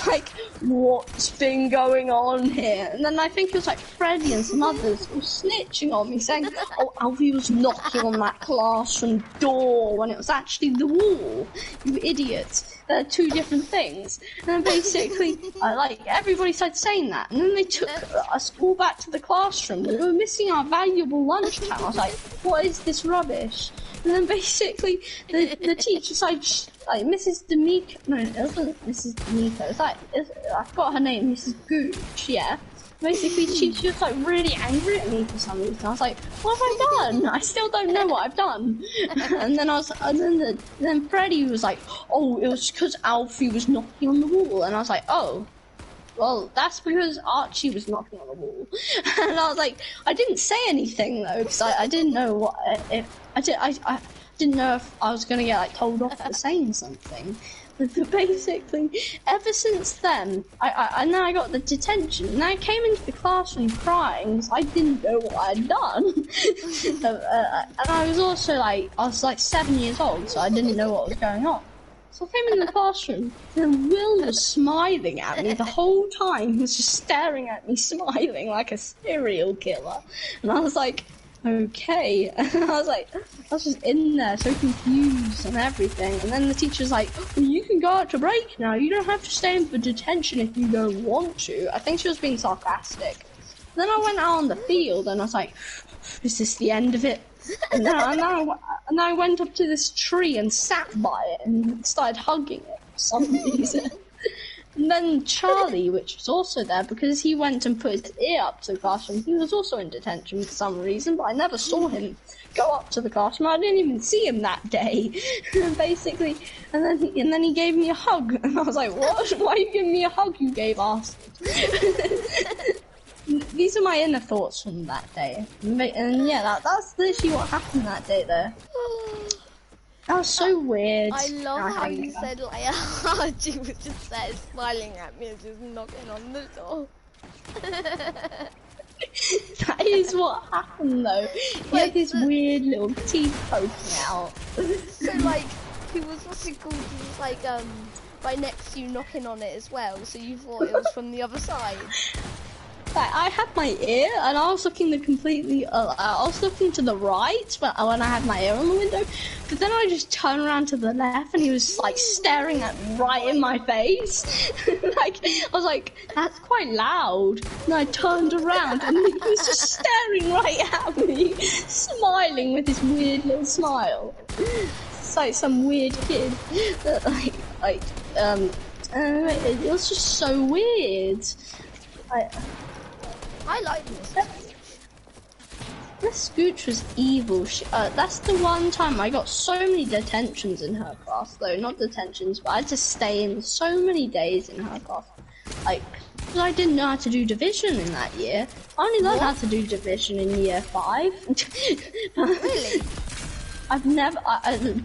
like, what's been going on here? And then I think it was like Freddie and some others were snitching on me, saying, oh, Alfie was knocking on that classroom door when it was actually the wall, you idiots. They're 2 different things. And then basically, like, everybody started saying that, and then they took us all back to the classroom. We were missing our valuable lunchtime. I was like, what is this rubbish? And then basically, the teacher said, like, Mrs. D'Amico, no, it wasn't Mrs. D'Amico, it's like, I forgot her name, Mrs. Gooch, yeah. Basically, she was like really angry at me for some reason. I was like, what have I done? I still don't know what I've done. And then then Freddie was like, oh, it was because Alfie was knocking on the wall. And I was like, oh, well, that's because Archie was knocking on the wall. And I was like, I didn't say anything though, because I didn't know what I didn't know if I was gonna get like told off for saying something. But basically, ever since then, and then I got the detention, and I came into the classroom crying because I didn't know what I'd done. And I was also like, I was like 7 years old, so I didn't know what was going on. So I came in the classroom, and Will was smiling at me the whole time. He was just staring at me, smiling like a serial killer. And I was like, okay. And I was just in there, so confused and everything. And then the teacher's like, well, you can go out to break now. You don't have to stay in for detention if you don't want to. I think she was being sarcastic. Then I went out on the field, and I was like, is this the end of it? And then I went up to this tree and sat by it and started hugging it for some reason. And then Charlie, which was also there, because he went and put his ear up to the classroom, he was also in detention for some reason, but I never saw him go up to the classroom. I didn't even see him that day, basically. And then he gave me a hug, and I was like, what? Why are you giving me a hug, you gay bastard? These are my inner thoughts from that day. And yeah, that's literally what happened that day, though. That was so weird. I love how you said like Archie was just there smiling at me and just knocking on the door. That is what happened though. He had this weird little teeth poking out. So like, he was, what's it called? He was like right next to you knocking on it as well, so you thought it was from the other side. Like, I had my ear, and I was looking I was looking to the right when I had my ear on the window, but then I just turned around to the left, and he was like staring at me right in my face. Like, I was like, that's quite loud. And I turned around, and he was just staring right at me, smiling with his weird little smile. It's like some weird kid that it was just so weird. I like this. This Scooch was evil. That's the one time I got so many detentions in her class, though. Not detentions, but I had to stay in so many days in her class. Like, because I didn't know how to do division in that year. I only learned how to do division in year 5. Really?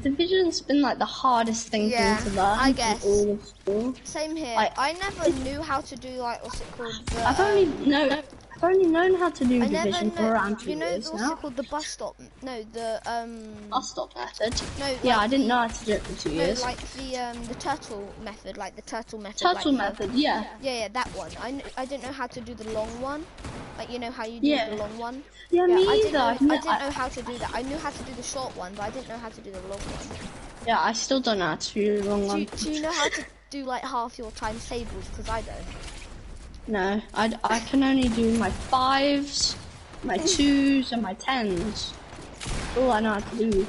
Division's been like the hardest thing for me to learn. I guess. In all of school. Same here. Like, I never knew how to do like, what's it called? I've only known how to do division for around 2 years what's now. it called? The bus stop? No, the Bus stop method. No. Yeah, like I didn't know how to do it for 2 years. No, like the turtle method, like the turtle method. Turtle like method, yeah. Yeah, that one. I didn't know how to do the long one. Like, you know how you do the long one? Yeah, me either. I didn't know how to do that. I knew how to do the short one, but I didn't know how to do the long one. Yeah, I still don't know how to do the long one. Do you know how to do like half your times tables? Because I don't. No, I can only do my 5s, my 2s, and my 10s. All I know how to do.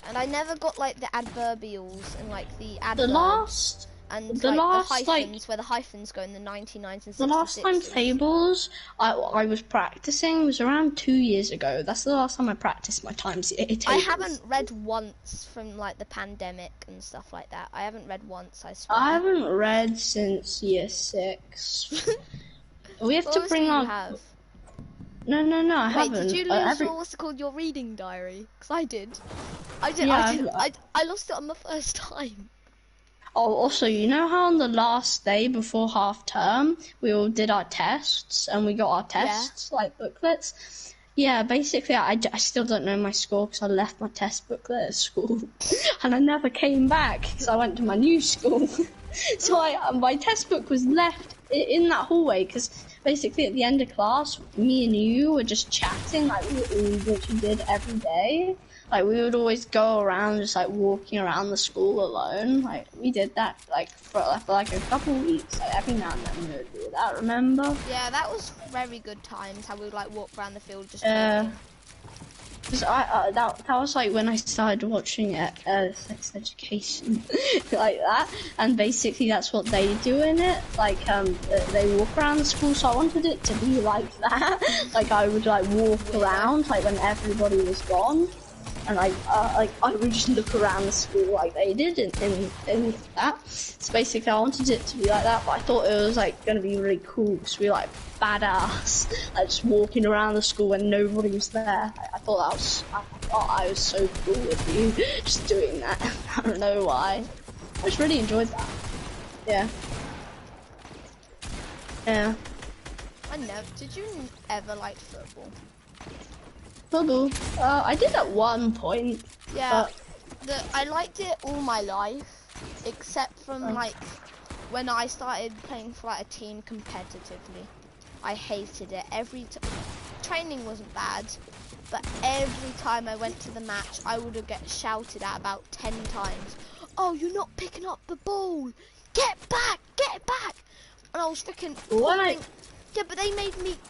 And I never got like the adverbials and like the adverbs. The last hyphens, where the hyphens go in the 99s and 66s. The last time tables I was practicing was around 2 years ago. That's the last time I practiced my times tables. I haven't read once from like the pandemic and stuff like that. I haven't read once, I swear. I haven't read since year 6. We have to bring our... Have? No, I haven't. Wait, did you lose what's it called, your reading diary? Because I did. I lost it on the first time. Oh, also, you know how on the last day before half term, we all did our tests, and we got our tests, like booklets? Yeah, basically, I still don't know my score because I left my test booklet at school, and I never came back because I went to my new school. So my test book was left in that hallway because basically at the end of class, me and you were just chatting like we literally did every day. Like, we would always go around just, like, walking around the school alone. Like, we did that, like, for like, a couple of weeks. Like, every now and then we would do that, remember? Yeah, that was very good times, how we would, like, walk around the field just because that was, like, when I started watching Sex Education, like that. And basically that's what they do in it. Like, they walk around the school, so I wanted it to be like that. Like, I would, like, walk around, like, when everybody was gone. And I would just look around the school like they did in that. So basically I wanted it to be like that, but I thought it was like going to be really cool because we were like badass, like just walking around the school when nobody was there. I thought I was so cool with you just doing that. I don't know why. I just really enjoyed that. Yeah. Yeah. Did you ever like football? Football. I did at one point. Yeah, I liked it all my life, except from like when I started playing for like a team competitively. I hated it. Training wasn't bad, but every time I went to the match, I would get shouted at about 10 times. Oh, you're not picking up the ball! Get back! Get back! And I was freaking. Yeah, but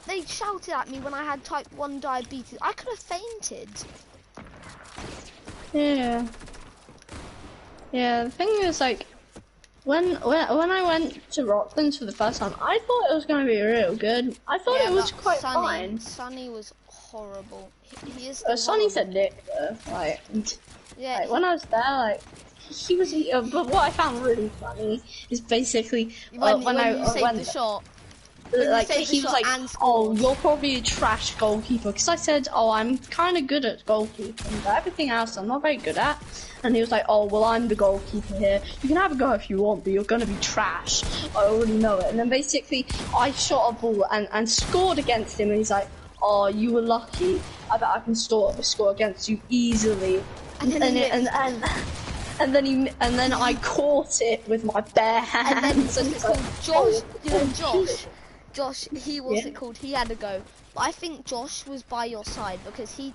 they shouted at me when I had type 1 diabetes. I could have fainted. Yeah. Yeah, the thing is, like, when I went to Rocklands for the first time, I thought it was going to be real good. I thought it was quite fine. Sunny was horrible. He is still Sonny's a horrible. dick though. Yeah, Like when I was there, like he was. But what I found really funny is basically when I you saved went. the shot. Like he was like, oh, you're probably a trash goalkeeper, because I said, oh, I'm kind of good at goalkeeping, but everything else I'm not very good at. And he was like, oh, well, I'm the goalkeeper here. You can have a go if you want, but you're gonna be trash. I already know it. And then basically, I shot a ball and scored against him, and he's like, oh, you were lucky. I bet I can score against you easily. And then I caught it with my bare hands. And then Josh, he was it called? He had a go. But I think Josh was by your side because he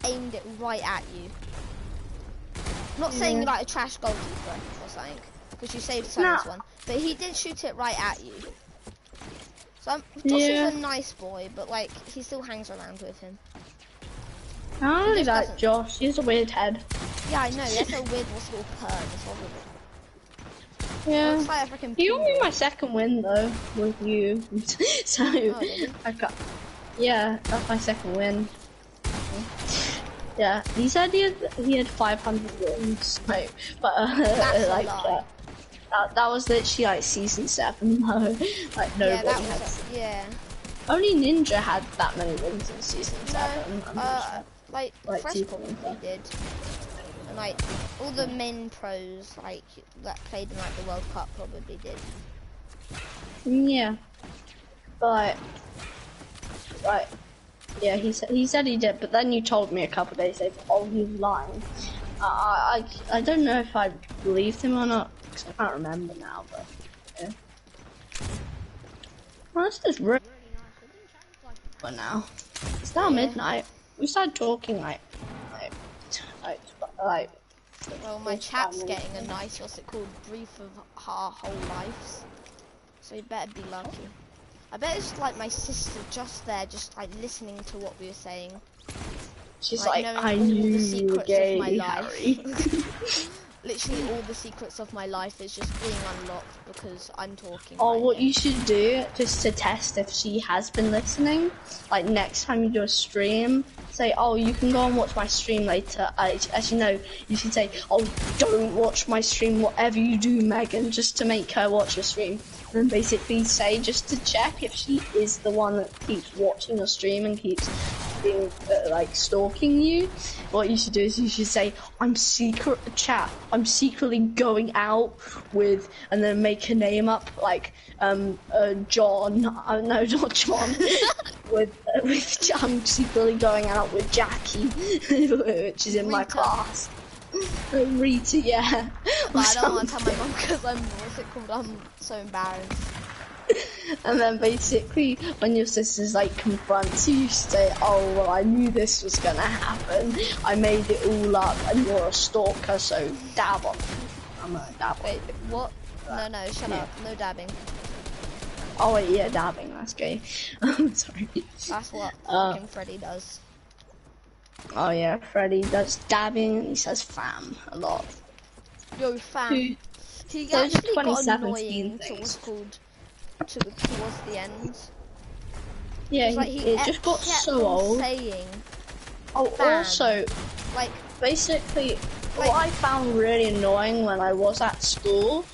aimed it right at you. I'm not saying you're like a trash goalkeeper or something, because you saved Sonny's one. But he did shoot it right at you. So Josh is a nice boy, but like he still hangs around with him. I don't like Josh. He's a weird head. Yeah, I know. That's a weird little perm. It's horrible. Yeah. Looks like a freaking He got me my second win though with you. So I got. Yeah, that's my second win. Yeah, he said he had 500 wins, like, but like that was literally like season 7 though. Like nobody had. Yeah. Only Ninja had that many wins in season 7. Like Fresh probably did. And like all the men pros like that played in like the World Cup probably did. Yeah. But right. Yeah, he said he did, but then you told me a couple of days later, oh, he's lying. I don't know if I believed him or not, because I can't remember now, but yeah. Well, this is really nice. But now it's now midnight. We started talking like. Well, my chat's getting a nice, what's it called, brief of our whole lives. So you better be lucky. I bet it's like my sister just there, just like listening to what we were saying. She's like I knew you were gay, Harry. Literally all the secrets of my life is just being unlocked because I'm talking. Oh, what you should do, just to test if she has been listening, like next time you do a stream, say, oh, you can go and watch my stream later. As you know, you should say, oh, don't watch my stream, whatever you do, Megan, just to make her watch your stream. And then basically say, just to check if she is the one that keeps watching your stream and keeps being like stalking you. What you should do is you should say, I'm secretly going out with, and then make a name up like John. No, not John. with I'm secretly going out with Jackie, which is in Rita. my class. Rita, yeah. But I don't want to tell my mum because I'm so embarrassed. And then basically, when your sister's like confronts you, you say, oh, well, I knew this was gonna happen. I made it all up, and you're a stalker, so dab on me. I'm gonna dab on. Wait, what? No, shut up. No dabbing. Oh, wait, yeah, dabbing, that's gay. I'm sorry. That's what fucking Freddy does. Oh, yeah, Freddy does dabbing, and he says fam a lot. Yo, fam. He Those actually got 2017 annoying things. towards the end. Yeah, Like, it just got so old. Saying, oh, fam. Also, like, basically, what I found really annoying when I was at school,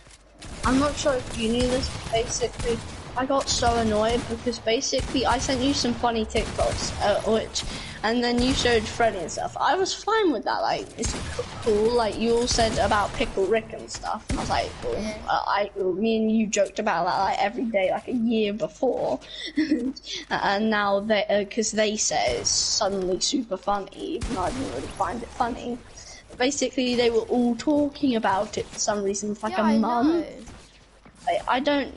I'm not sure if you knew this, basically, I got so annoyed because basically I sent you some funny TikToks, and then you showed Freddy and stuff. I was fine with that, like, it's cool, like, you all said about Pickle Rick and stuff, and I was like, well, me and you joked about that, like, every day, like, a year before, and now, because they say it's suddenly super funny, even though I didn't really find it funny. Basically, they were all talking about it for some reason for like a month. I didn't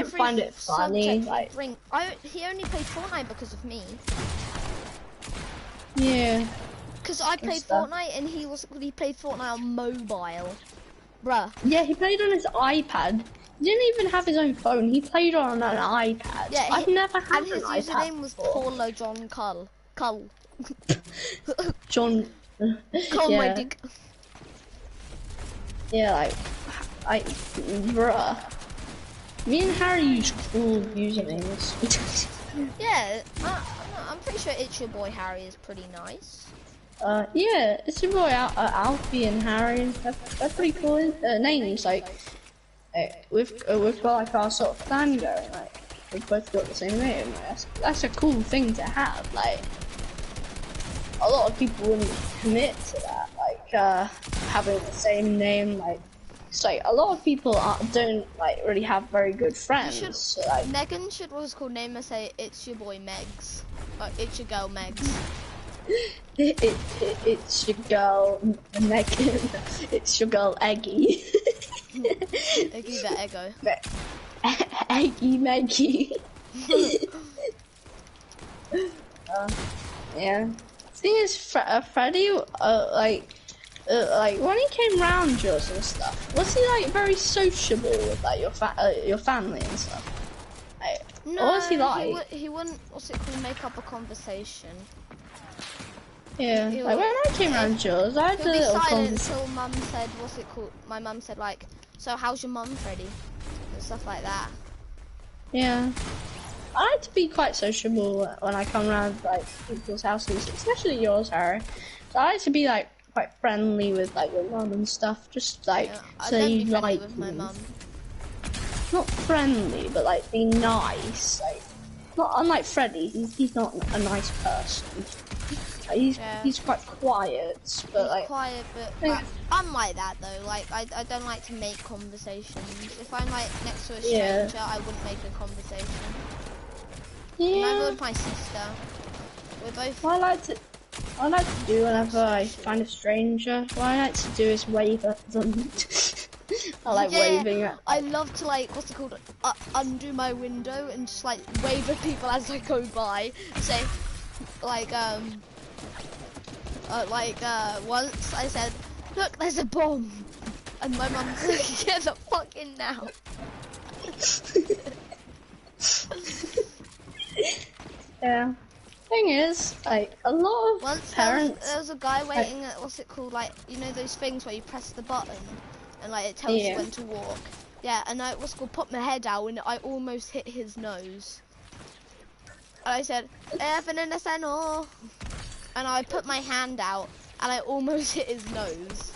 find it funny. Like, he only played Fortnite because of me. Yeah. Because I played Fortnite and he played Fortnite on mobile. Bruh. Yeah, he played on his iPad. He didn't even have his own phone. He played on an iPad. Yeah, I've never had an iPad. And his username was Paulo John Cull. John. Cull my dick. Yeah, like, bruh. Me and Harry use cool usernames. Yeah, I'm pretty sure It's Your Boy Harry is pretty nice. Yeah, it's your boy Alfie and Harry. They're pretty cool names. Like, we've got like our sort of clan going. Like, we've both got the same name. That's a cool thing to have. Like, a lot of people wouldn't commit to that. Like, having the same name. Like, it's like a lot of people don't like really have very good friends. So, like, Megan should what's called name her say It's Your Boy Megs. It's Your Girl Megs. It's your girl Megan. It's your girl Eggy. Eggy the Eggo. Eggy Meggy. Yeah. Thing is, Freddy, like when he came round yours and stuff, was he like very sociable with like your family and stuff? Like, No, what was he like? He wouldn't. What's it called? Make up a conversation. Yeah, like when I came round yours, I had a He'll be little silent conversation. until Mum said, what's it called? My mum said like, so how's your mum, Freddie? And stuff like that. Yeah. I like to be quite sociable when I come around like people's houses, especially yours, Harry. So I like to be like quite friendly with like your mum and stuff, just like I so don't you be friendly like with my mum. not friendly, but like be nice. Like not unlike Freddy, he's not a nice person. He's quite quiet, but he's like quiet, but I'm like that though. Like I don't like to make conversations. If I'm like next to a stranger, I wouldn't make a conversation. Yeah. Neither would my sister. We're both. What I like to do whenever I find a stranger, what I like to do is wave at them. I like waving at them. I love to like, what's it called, undo my window and just like wave at people as I go by. Say, like, once I said, look, there's a bomb. And my mum's like, get the fuck in now. Yeah. Thing is, like, a lot of once parents... there was a guy waiting at, what's it called, like, you know those things where you press the button and like it tells you when to walk. Yeah, and I put my head out and I almost hit his nose. And I said, Evan in the center. And I put my hand out and I almost hit his nose.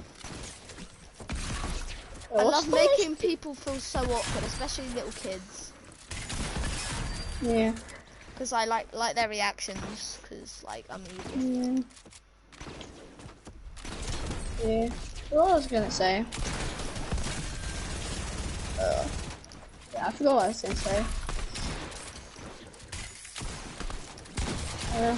I love making people feel so awkward, especially little kids. Yeah. Because I like their reactions, because like I'm evil. Yeah. What I was gonna say? Yeah, I forgot what I was gonna say. Yeah.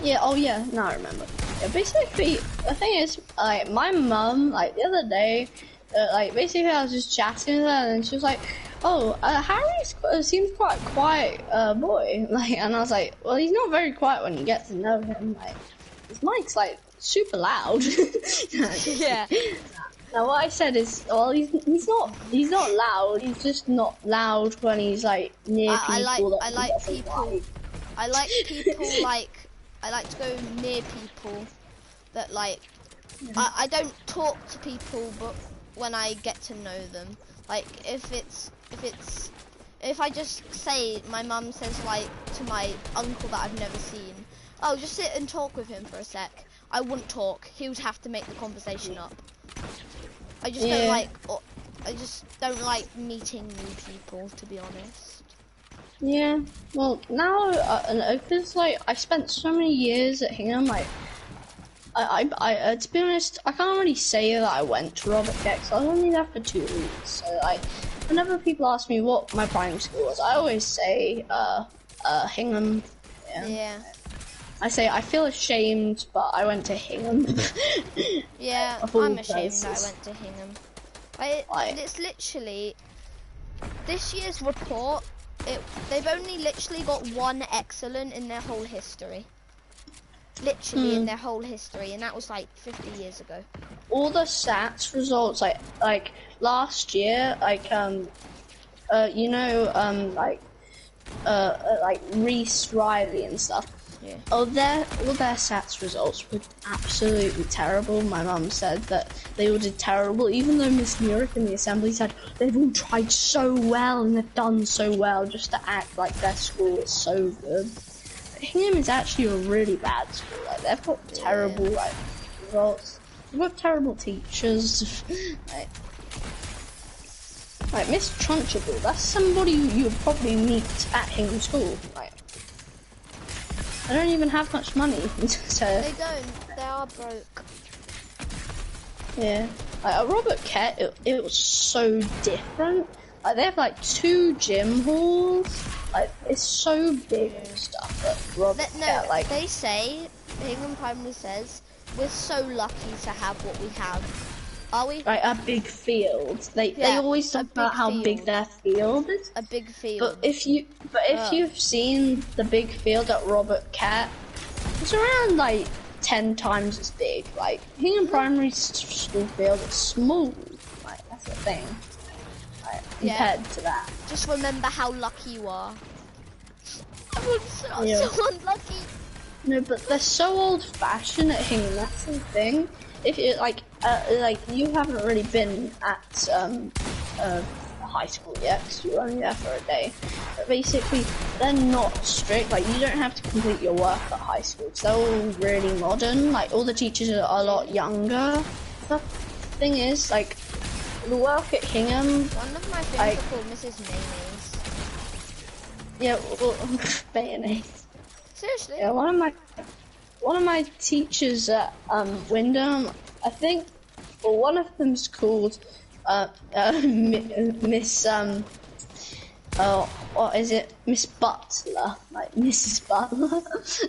Yeah, oh yeah, now I remember. Yeah, basically, the thing is, like, my mum, like, the other day, like, basically I was just chatting with her, and she was like, oh, Harry seems quite a quiet, boy, like, and I was like, well, he's not very quiet when you get to know him, like, his mic's, like, super loud. Yeah. Now what I said is, well, he's not loud, he's just not loud when he's, like, near people. I like people I like to go near people that like I don't talk to people, but when I get to know them, like if I just say, my mum says like to my uncle that I've never seen, oh, just sit and talk with him for a sec, I wouldn't talk. He would have to make the conversation up. I just don't like meeting new people, to be honest. Yeah, well, now, because, like, I've spent so many years at Hingham, like, to be honest, I can't really say that I went to Robert Gex. I was only there for 2 weeks, so, like, whenever people ask me what my primary school was, I always say, Hingham. Yeah. I say, I feel ashamed, but I went to Hingham. Yeah, I'm ashamed that I went to Hingham. It's literally, this year's report, they've only literally got 1 excellent in their whole history. Literally in their whole history, and that was like 50 years ago. All the SATs results, like last year, like like Reese Riley and stuff. Yeah. all their SATs results were absolutely terrible. My mum said that they all did terrible, even though Miss Murik in the assembly said they've all tried so well and they've done so well just to act like their school is so good. But Hingham is actually a really bad school. Like they've got terrible like results. They've got terrible teachers. Like Miss Trunchbull, that's somebody you would probably meet at Hingham School. Like, I don't even have much money, so... They don't. They are broke. Yeah. Like, at Robert Kett, it was so different. Like, they have, like, 2 gym halls. Like, it's so big and stuff at Robert Kett. Like, they say, Hingham Primary says, we're so lucky to have what we have. Are we? Like, a big field. They always talk about how big their field is. A big field. But if you've seen the big field at Robert Kett, it's around like 10 times as big. Like Hingham Primary School field is small. Like that's the thing. Like, compared to that. Just remember how lucky you are. I'm so unlucky. No, but they're so old-fashioned at Hingham. That's the thing. If you like you haven't really been at high school yet, because you were only there for a day. But basically, they're not strict. Like you don't have to complete your work at high school. Because they're all really modern. Like all the teachers are a lot younger. The thing is, like the work at Hingham. One of my friends are called Mrs. Mayonnaise. Yeah, well, mayonnaise. Seriously? Yeah, one of my teachers at Wyndham, I think, well, one of them's called Miss what is it? Miss Butler, like Mrs. Butler,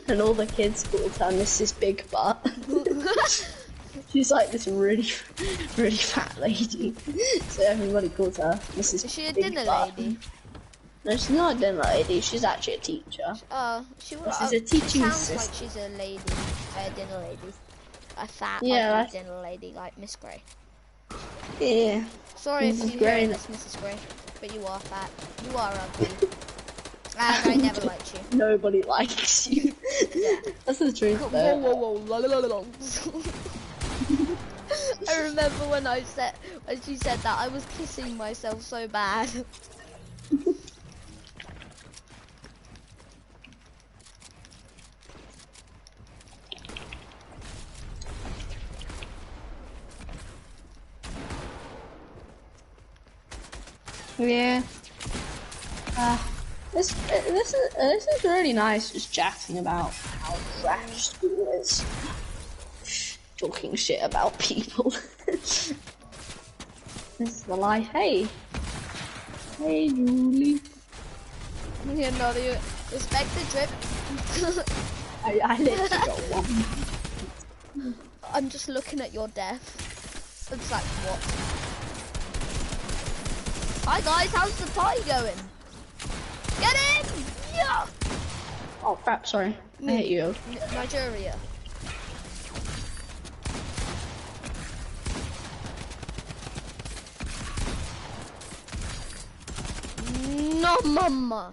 and all the kids called her Mrs. Big Butt. She's like this really fat lady, so everybody calls her Mrs. Is she a Big dinner Butt. lady? No, she's not a dinner lady. She's actually a teacher. She's a teaching sounds assistant. like she's a lady, a dinner lady, a fat ugly dinner lady like Miss Gray. Yeah. Sorry if you hear this, Mrs. Gray, but you are fat. You are ugly. And I never liked you. Nobody likes you. Yeah. That's the truth, though. Whoa. I remember when she said that, I was kissing myself so bad. Yeah. This is really nice, just chatting about how trash school is. Talking shit about people. This is the life. Hey, Julie. You know, you respect the drip. I literally got one. I'm just looking at your death. It's like, what? Hi guys, how's the party going? Get in! Yeah! Oh crap, sorry. I hate you. Nigeria. No, mama.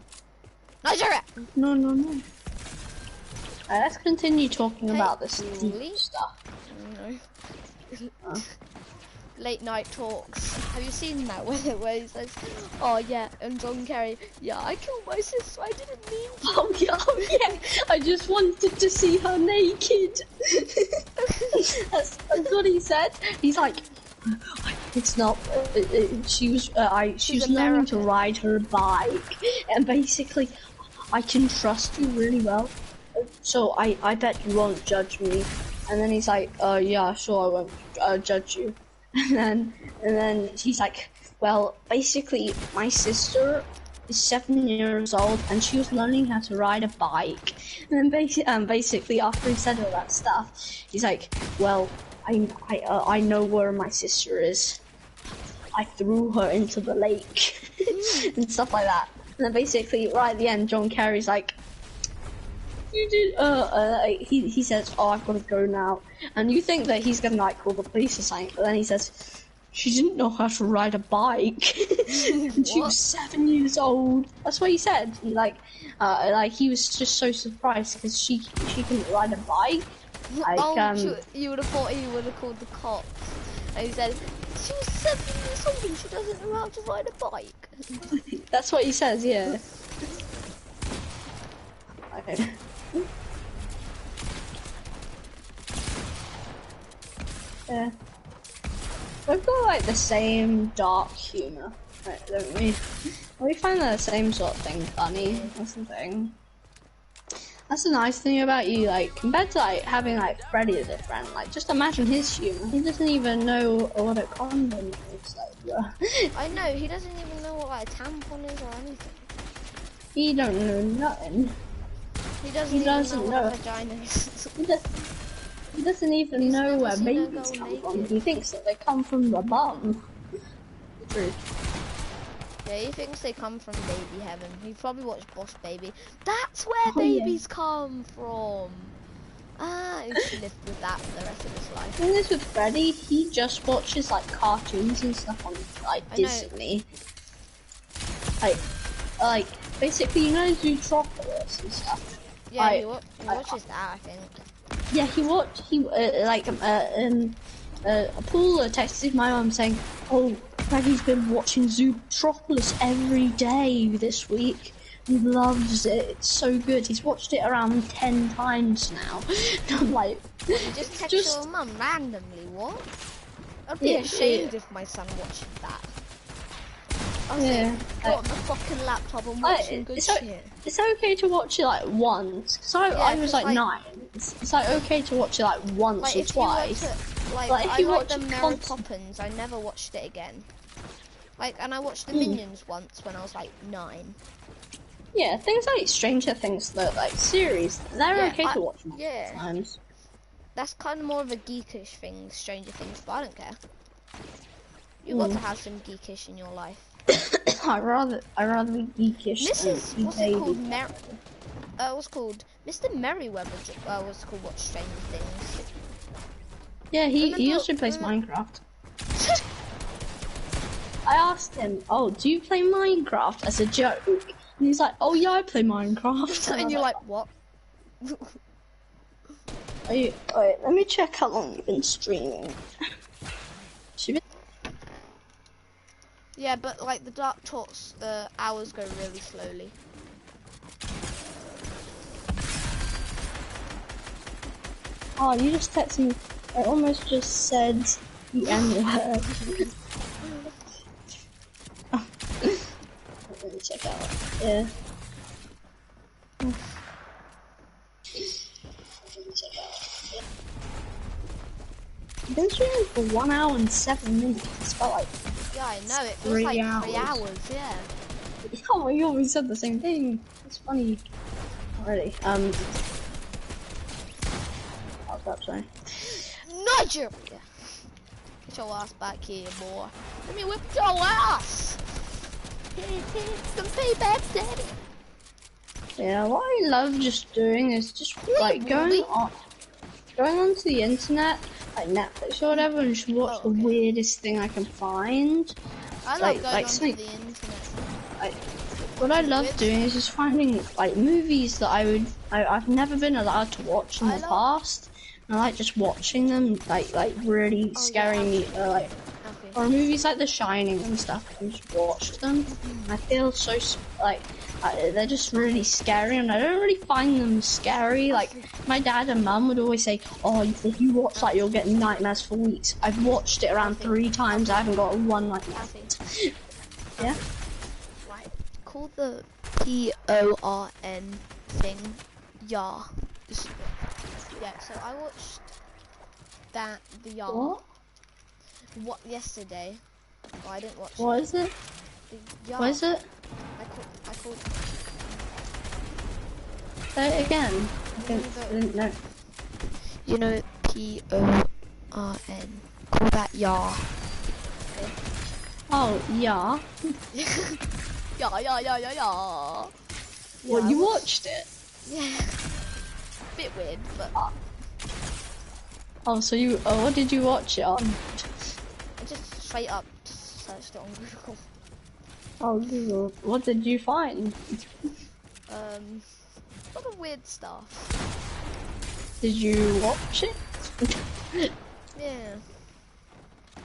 Nigeria! No. Alright, let's continue talking about this deep stuff. No. Late night talks. Have you seen that where he says, "Oh yeah," and John Kerry, "Yeah, I killed my sister. I didn't mean to." Oh yeah. I just wanted to see her naked. That's what he said. He's like, it's not. She was learning to ride her bike, and basically, I can trust you really well. So I bet you won't judge me. And then he's like, yeah, sure, I won't judge you. And then he's like, well, basically, my sister is 7 years old, and she was learning how to ride a bike. And then basically, after he said all that stuff, he's like, well, I know where my sister is. I threw her into the lake and stuff like that. And then basically, right at the end, John Kerry's like, you did, he says, oh, I've got to go now. And you think that he's gonna like call the police or something, but then he says, she didn't know how to ride a bike. And she was 7 years old. That's what he said. Like he was just so surprised because she couldn't ride a bike. You would have thought he would have called the cops. And he said, she was 7 years old and she doesn't know how to ride a bike. That's what he says, yeah. Okay. Yeah. We've got like the same dark humour, right, don't we? We find the same sort of thing funny. That's the thing. That's the nice thing about you, like, compared to like having like Freddy as a friend, like just imagine his humour. He doesn't even know what a condom is, like, I know, he doesn't even know what like a tampon is or anything. He don't know nothing. He doesn't even know what a vagina is. He doesn't even know where babies come from. He thinks that they come from the bum. True. Yeah, he thinks they come from baby heaven. He probably watched Boss Baby. That's where babies come from. Ah, he's lived with that for the rest of his life. The thing is with Freddy, he just watches like cartoons and stuff on like Disney. Like basically, you know, Zootropolis and stuff. Yeah, he watches that, I think. Yeah, Paul texted my mum saying, "Oh, Freddy's been watching Zootropolis every day this week. He loves it. It's so good. He's watched it around 10 times now." I'm like, you just text your mum randomly, what? I'd be ashamed if my son watched that. Got the fucking laptop and watching good shit. It's okay to watch it like once, because I was like 9. It's like okay to watch it like once or twice. I watched the Mary Poppins, I never watched it again. And I watched the Minions once when I was like 9. Yeah, things like Stranger Things, though, like series, they're okay to watch multiple times. That's kind of more of a geekish thing, Stranger Things, but I don't care. You got to have some geekish in your life. I rather be geekish. What's it called? What's called? Mr. Merriweather was called Watch Stranger Things. Yeah, he also plays Minecraft. I asked him, "Oh, do you play Minecraft?" as a joke, and he's like, "Oh yeah, I play Minecraft." And you're like, "What?" Wait, let me check how long you've been streaming. Yeah, but like the Dark Talks, the hours go really slowly. Oh, you just texted me. I almost just said the N-word. Let me check out. Yeah. I've been streaming for 1 hour and 7 minutes. It's about like I know, it feels like 3 hours, yeah. Oh my god, we said the same thing. It's funny. Already. I was about to say. Nigel! Yeah. Get your ass back here, boy. Let me whip your ass! Some payback, daddy. Yeah, what I love just doing is just like going onto the internet, like Netflix or whatever, and just watch the weirdest thing I can find. I love going onto the internet. What I love doing is just finding like movies that I've never been allowed to watch in the past. And I like just watching them, like really scaring me, or movies like The Shining and stuff. I can just watch them. I feel so they're just really scary, and I don't really find them scary. Like my dad and mum would always say, "Oh, if you watch that, you'll get nightmares for weeks." I've watched it around 3 times. I haven't got one nightmare. Yeah. Right. Call the PORN thing. Yeah. Yeah. So I watched that What yesterday? Oh, I didn't watch. What is it? What is it? I called. Say it again. I didn't know. You know, PORN. Call that yeah. Okay. Oh yeah. Yeah. Well, you watched it. Yeah. Bit weird, but. Oh, so what did you watch it on? I just straight up searched it on Google. Oh, Google. What did you find? A lot of weird stuff. Did you watch it? Yeah,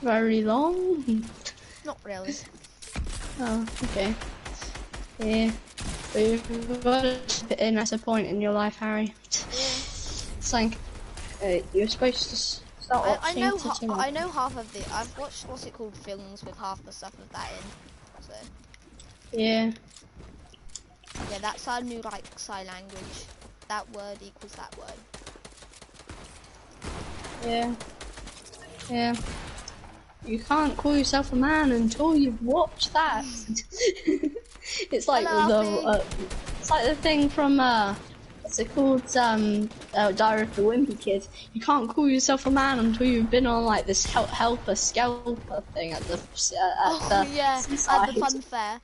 Very long? not really. Oh, okay. Yeah. But you've got to fit in at a point in your life, Harry. Yeah. It's like you're supposed to start watching I know half of the. I've watched what's it called films with half the stuff of that in. So Yeah. yeah, that's our new like sign language. That word equals that word. Yeah. Yeah. You can't call yourself a man until you've watched that. It's like Hello, it's like the thing from what's it called? Diary of the Wimpy Kid. You can't call yourself a man until you've been on like this helper skelper thing at the yeah, seaside. at the fun fair.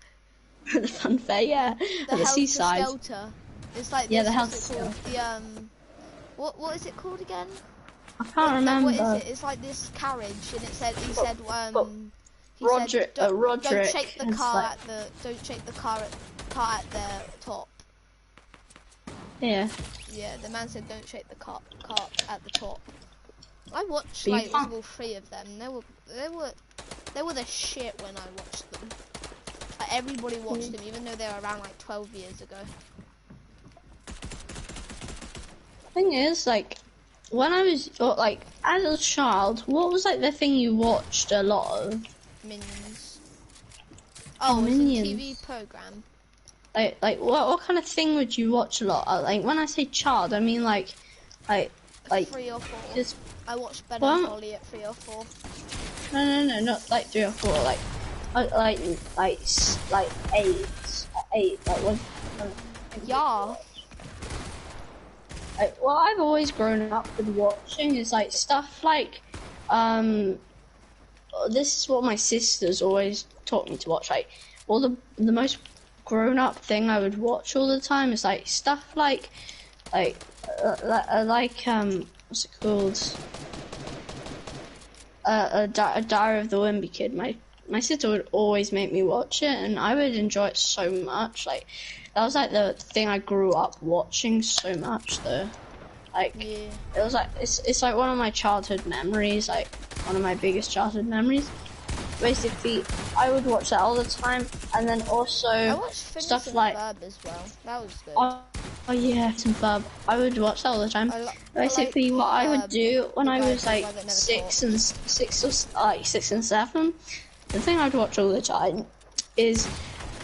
The fun fair, yeah, The at the Helter seaside. Skelter. It's like Yeah, this. the What's Helter it called? The what is it called again? I can't remember. What is it? It's like this carriage, and he said Roderick, don't shake the is car like- at the car at the top. Yeah. Yeah, the man said don't shake the car at the top. I watched But you like can't- all 3 of them. They were the shit when I watched them. Like everybody watched them, even though they were around like 12 years ago. Thing is, like, when I was like as a child, what was like the thing you watched a lot of? Minions. Oh, Oh, it's Minions. a TV program. Like what kind of thing would you watch a lot? Like when I say child, I mean like 3 or 4. just I watched Ben Well, and Holly at 3 or 4. no, not like 3 or 4, like 8, like one. Yeah. Like, what I've always grown up with watching is like stuff like, this is what my sisters always taught me to watch. Like, all the most grown up thing I would watch all the time is like stuff like what's it called? A Diary of the Wimpy Kid. My sister would always make me watch it, and I would enjoy it so much. Like, that was like the thing I grew up watching so much. Though, like, Yeah. it was like it's like one of my childhood memories. Like one of my biggest childhood memories. Basically, I would watch that all the time, and then also I watched Phineas stuff and like Ferb as well. That was good. oh yeah, Tim Ferb. I would watch that all the time. Basically, what I would do when the I guy was from like Why They Never 6 and 7, the thing I'd watch all the time is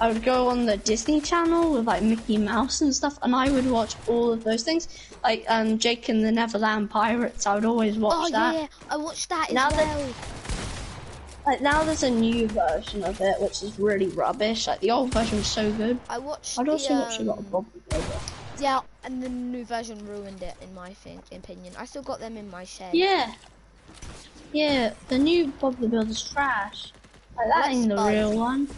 I would go on the Disney Channel with like Mickey Mouse and stuff, and I would watch all of those things, like Jake and the Neverland Pirates. I would always watch that. Oh yeah, I watched that Now as well. Like now there's a new version of it, which is really rubbish. Like the old version was so good. I watched I'd also the, watch a lot of Bob the Builder. yeah, and the new version ruined it in my opinion. I still got them in my shed. Yeah, the new Bob the Builder's trash. Like that Like ain't the Spud. real one.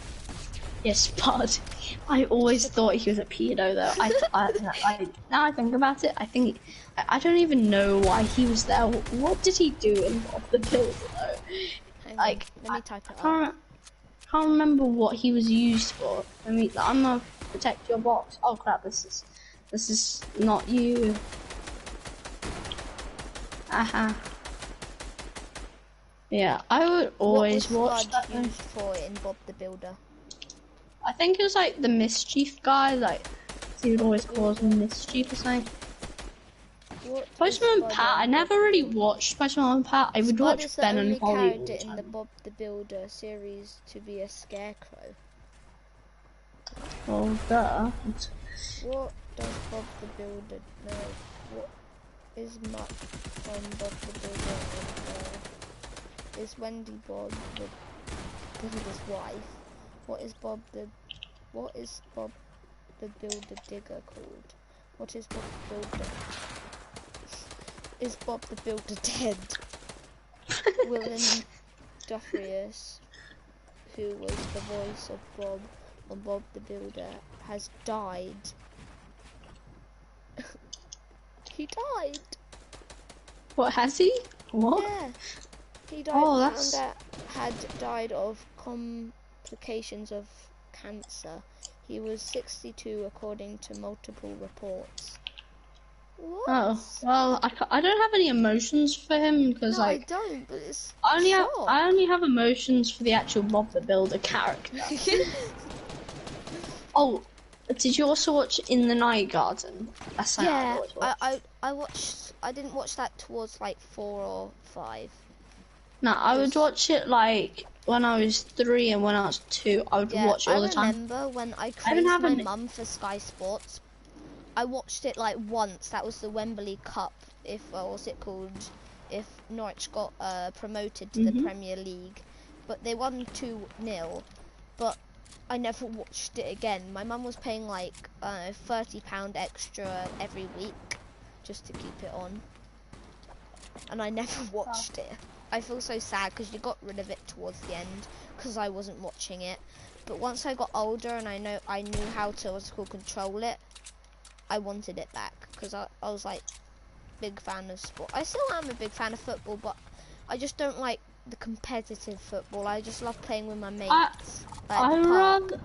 Yes, Spud. I always thought he was a pedo though. Now I think about it, I don't even know why he was there. What did he do in Bob the Builder though? Hang on, Like, let me type it up. can't remember what he was used for. I mean, I'm gonna protect your box. Oh crap! This is not you. Aha. Yeah, I would always what was watch Spud that thing. used for in Bob the Builder? I think it was like the mischief guy. Like he would always cause mischief or something. What Postman is and Spud Pat. on I Bob never the really Builder? watched Postman and Pat. I would Spud watch is the Ben only and Holly all character the in the time. Bob the Builder series to be a scarecrow. Oh, duh. What does Bob the Builder know? What is Mutt from Bob the Builder? And, is Wendy Bob the Builder's wife? What is Bob the Builder digger called? What is Bob the Builder? Is Bob the Builder dead? Willem Dafoe, who was the voice of Bob on Bob the Builder, has died. He died. What has he? What? Yeah. He died. Oh, We that's- found out had died of complications of cancer. He was 62 according to multiple reports. What? Oh, well, I don't have any emotions for him because No, I like don't, but it's I only have emotions for the actual Bob the Builder character. Oh, did you also watch In the Night Garden? That's something I'd Yeah, always watch. I watched. I didn't watch that towards like 4 or 5. No, I would watch it like when I was 3 and when I was 2. I would Yeah, watch it I all the time. remember when I I even crazed have my an mum for Sky Sports. I watched it like once. That was the Wembley Cup. If what's it called? If Norwich got promoted to the Premier League, but they won 2-0. But I never watched it again. My mum was paying like £30 extra every week just to keep it on, and I never watched it. I feel so sad because you got rid of it towards the end because I wasn't watching it. But once I got older and I knew how to control it, I wanted it back because I was like big fan of sport. I still am a big fan of football, but I just don't like the competitive football. I just love playing with my mates. I rather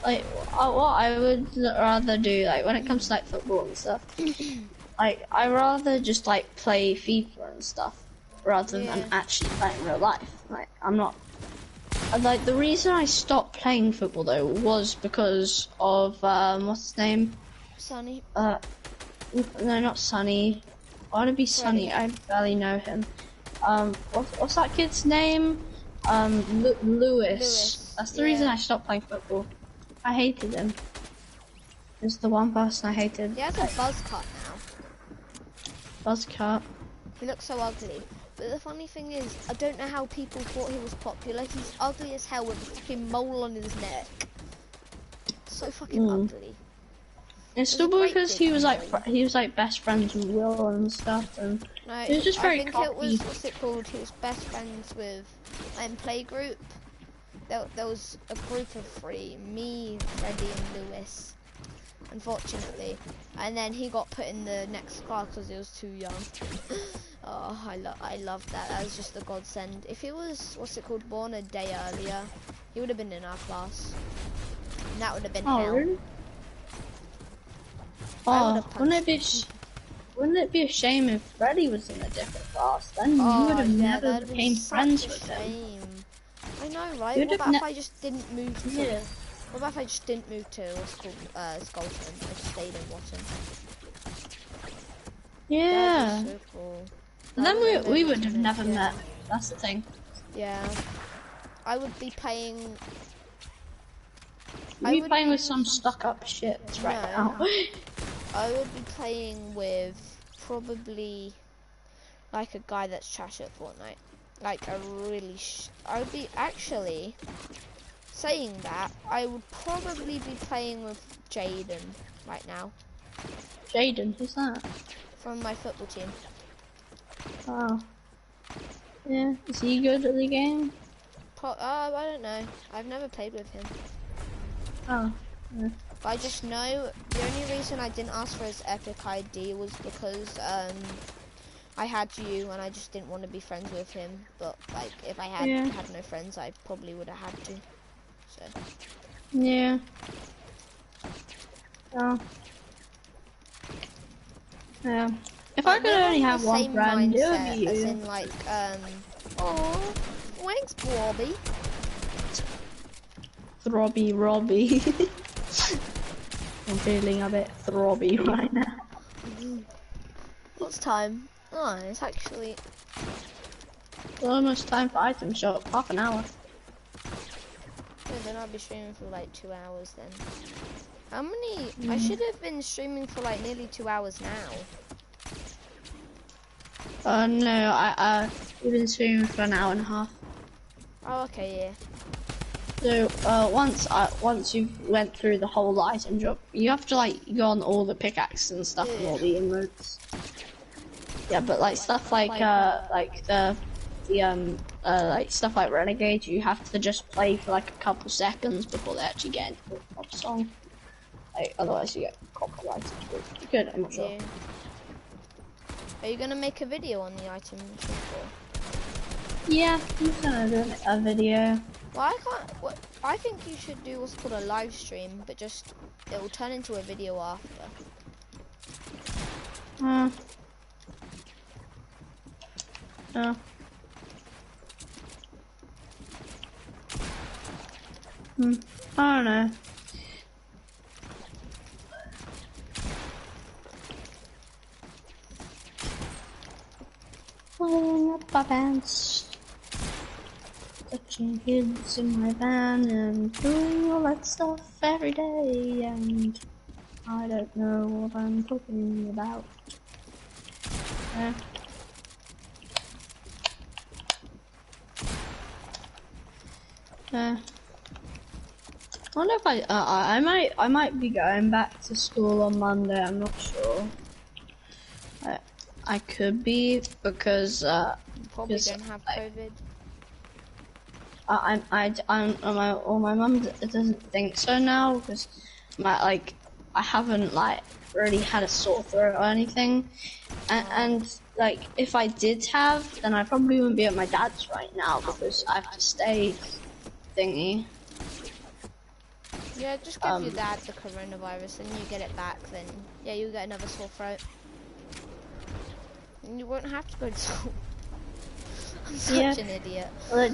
like what I would rather do like when it comes to like football and stuff. Like I rather just like play FIFA and stuff rather than actually play in real life. Like I'm not. Like the reason I stopped playing football though was because of what's his name? Sonny. No, not Sonny. I want to be Sonny. I barely know him. What's that kid's name? Lewis. That's the reason I stopped playing football. I hated him. He's the one person I hated. He has a buzz cut now. Buzz cut. He looks so ugly. But the funny thing is, I don't know how people thought he was popular. He's ugly as hell with a fucking mole on his neck. So fucking ugly. It's still because he was like best friends with Will and stuff, and no, he was just very I think cocky. it was what's it called? He was best friends with playgroup. There was a group of 3, me, Freddie, and Lewis. Unfortunately, and then he got put in the next class because he was too young. Oh, I love that. That was just a godsend. If he was born a day earlier, he would have been in our class, and that would have been hell. Really? Oh, wouldn't it be a shame if Freddie was in a different class? Then you would have never became friends with him. I know, right? What about if I just didn't move to? Yeah. What about if I just didn't move to what's called Skolton? I just stayed in Watton. Yeah. So cool. And then we would have never met. That's the thing. Yeah. I would be playing. You'd be playing with some stuck-up shit right now. I would be playing with probably like a guy that's trash at Fortnite. Like a really. I would be actually. Saying that, I would probably be playing with Jaden right now. Jaden, who's that? From my football team. Oh. Yeah, is he good at the game? I don't know. I've never played with him. Oh. Yeah. But I just know the only reason I didn't ask for his epic ID was because I had you and I just didn't want to be friends with him. But like, if I had no friends, I probably would have had to. So. Yeah. Oh. Yeah. If I could only have one friend, it would be you. As in like, oh, thanks, Bobby. Throbby Robbie. I'm feeling a bit throbby right now. What's time? Oh, it's actually almost time for item shop. Half an hour. Then I'll be streaming for like 2 hours then. How many? I should have been streaming for like nearly 2 hours now. No, we've been streaming for an hour and a half. Oh, okay, So, yeah. once you went through the whole item drop, you have to like go on all the pickaxes and stuff and all the inroads. Yeah, but like stuff like like stuff like Renegade, you have to just play for like a couple seconds before they actually get into the pop song. Like, otherwise you get copyrighted. You could, I'm not sure. Yeah. Are you gonna make a video on the item? Yeah, I'm gonna do a video. Well, I can't. What I think you should do what's called a live stream, but just it will turn into a video after. No. I don't know. Pulling up my pants, touching kids in my van, and doing all that stuff every day, and I don't know what I'm talking about. I wonder if I might be going back to school on Monday. I'm not sure. I could be because You probably don't have COVID. My mum doesn't think so now because I haven't really had a sore throat or anything, and like if I did have, then I probably wouldn't be at my dad's right now because I have to stay thingy. Yeah, just give your dad the coronavirus and you get it back, then yeah, you'll get another sore throat. And you won't have to go to school. I'm such an idiot. Well,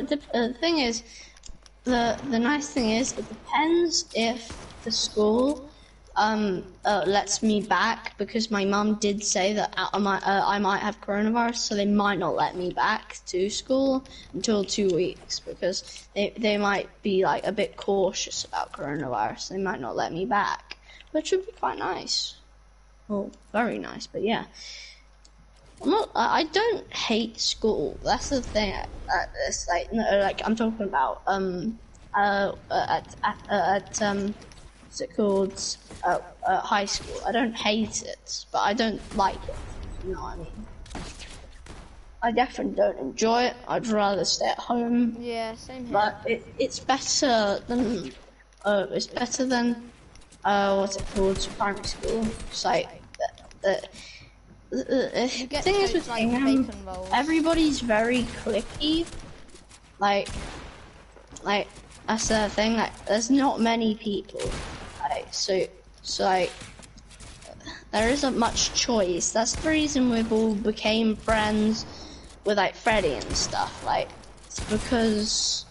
the thing is, the nice thing is, it depends if the school lets me back, because my mum did say that I might have coronavirus, so they might not let me back to school until 2 weeks, because they might be like a bit cautious about coronavirus. They might not let me back, which would be quite nice. Well, very nice, but yeah. I don't hate school. That's the thing. It's like, no, like I'm talking about what's it called? High school. I don't hate it, but I don't like it. You know what I mean? I definitely don't enjoy it. I'd rather stay at home. Yeah, same here. But it's better than what's it called? Primary school. It's like the thing is with Hingham, everybody's very cliquey. Like that's the thing. Like, there's not many people. Like, so like, there isn't much choice. That's the reason we've all became friends with like Freddie and stuff. Like, it's because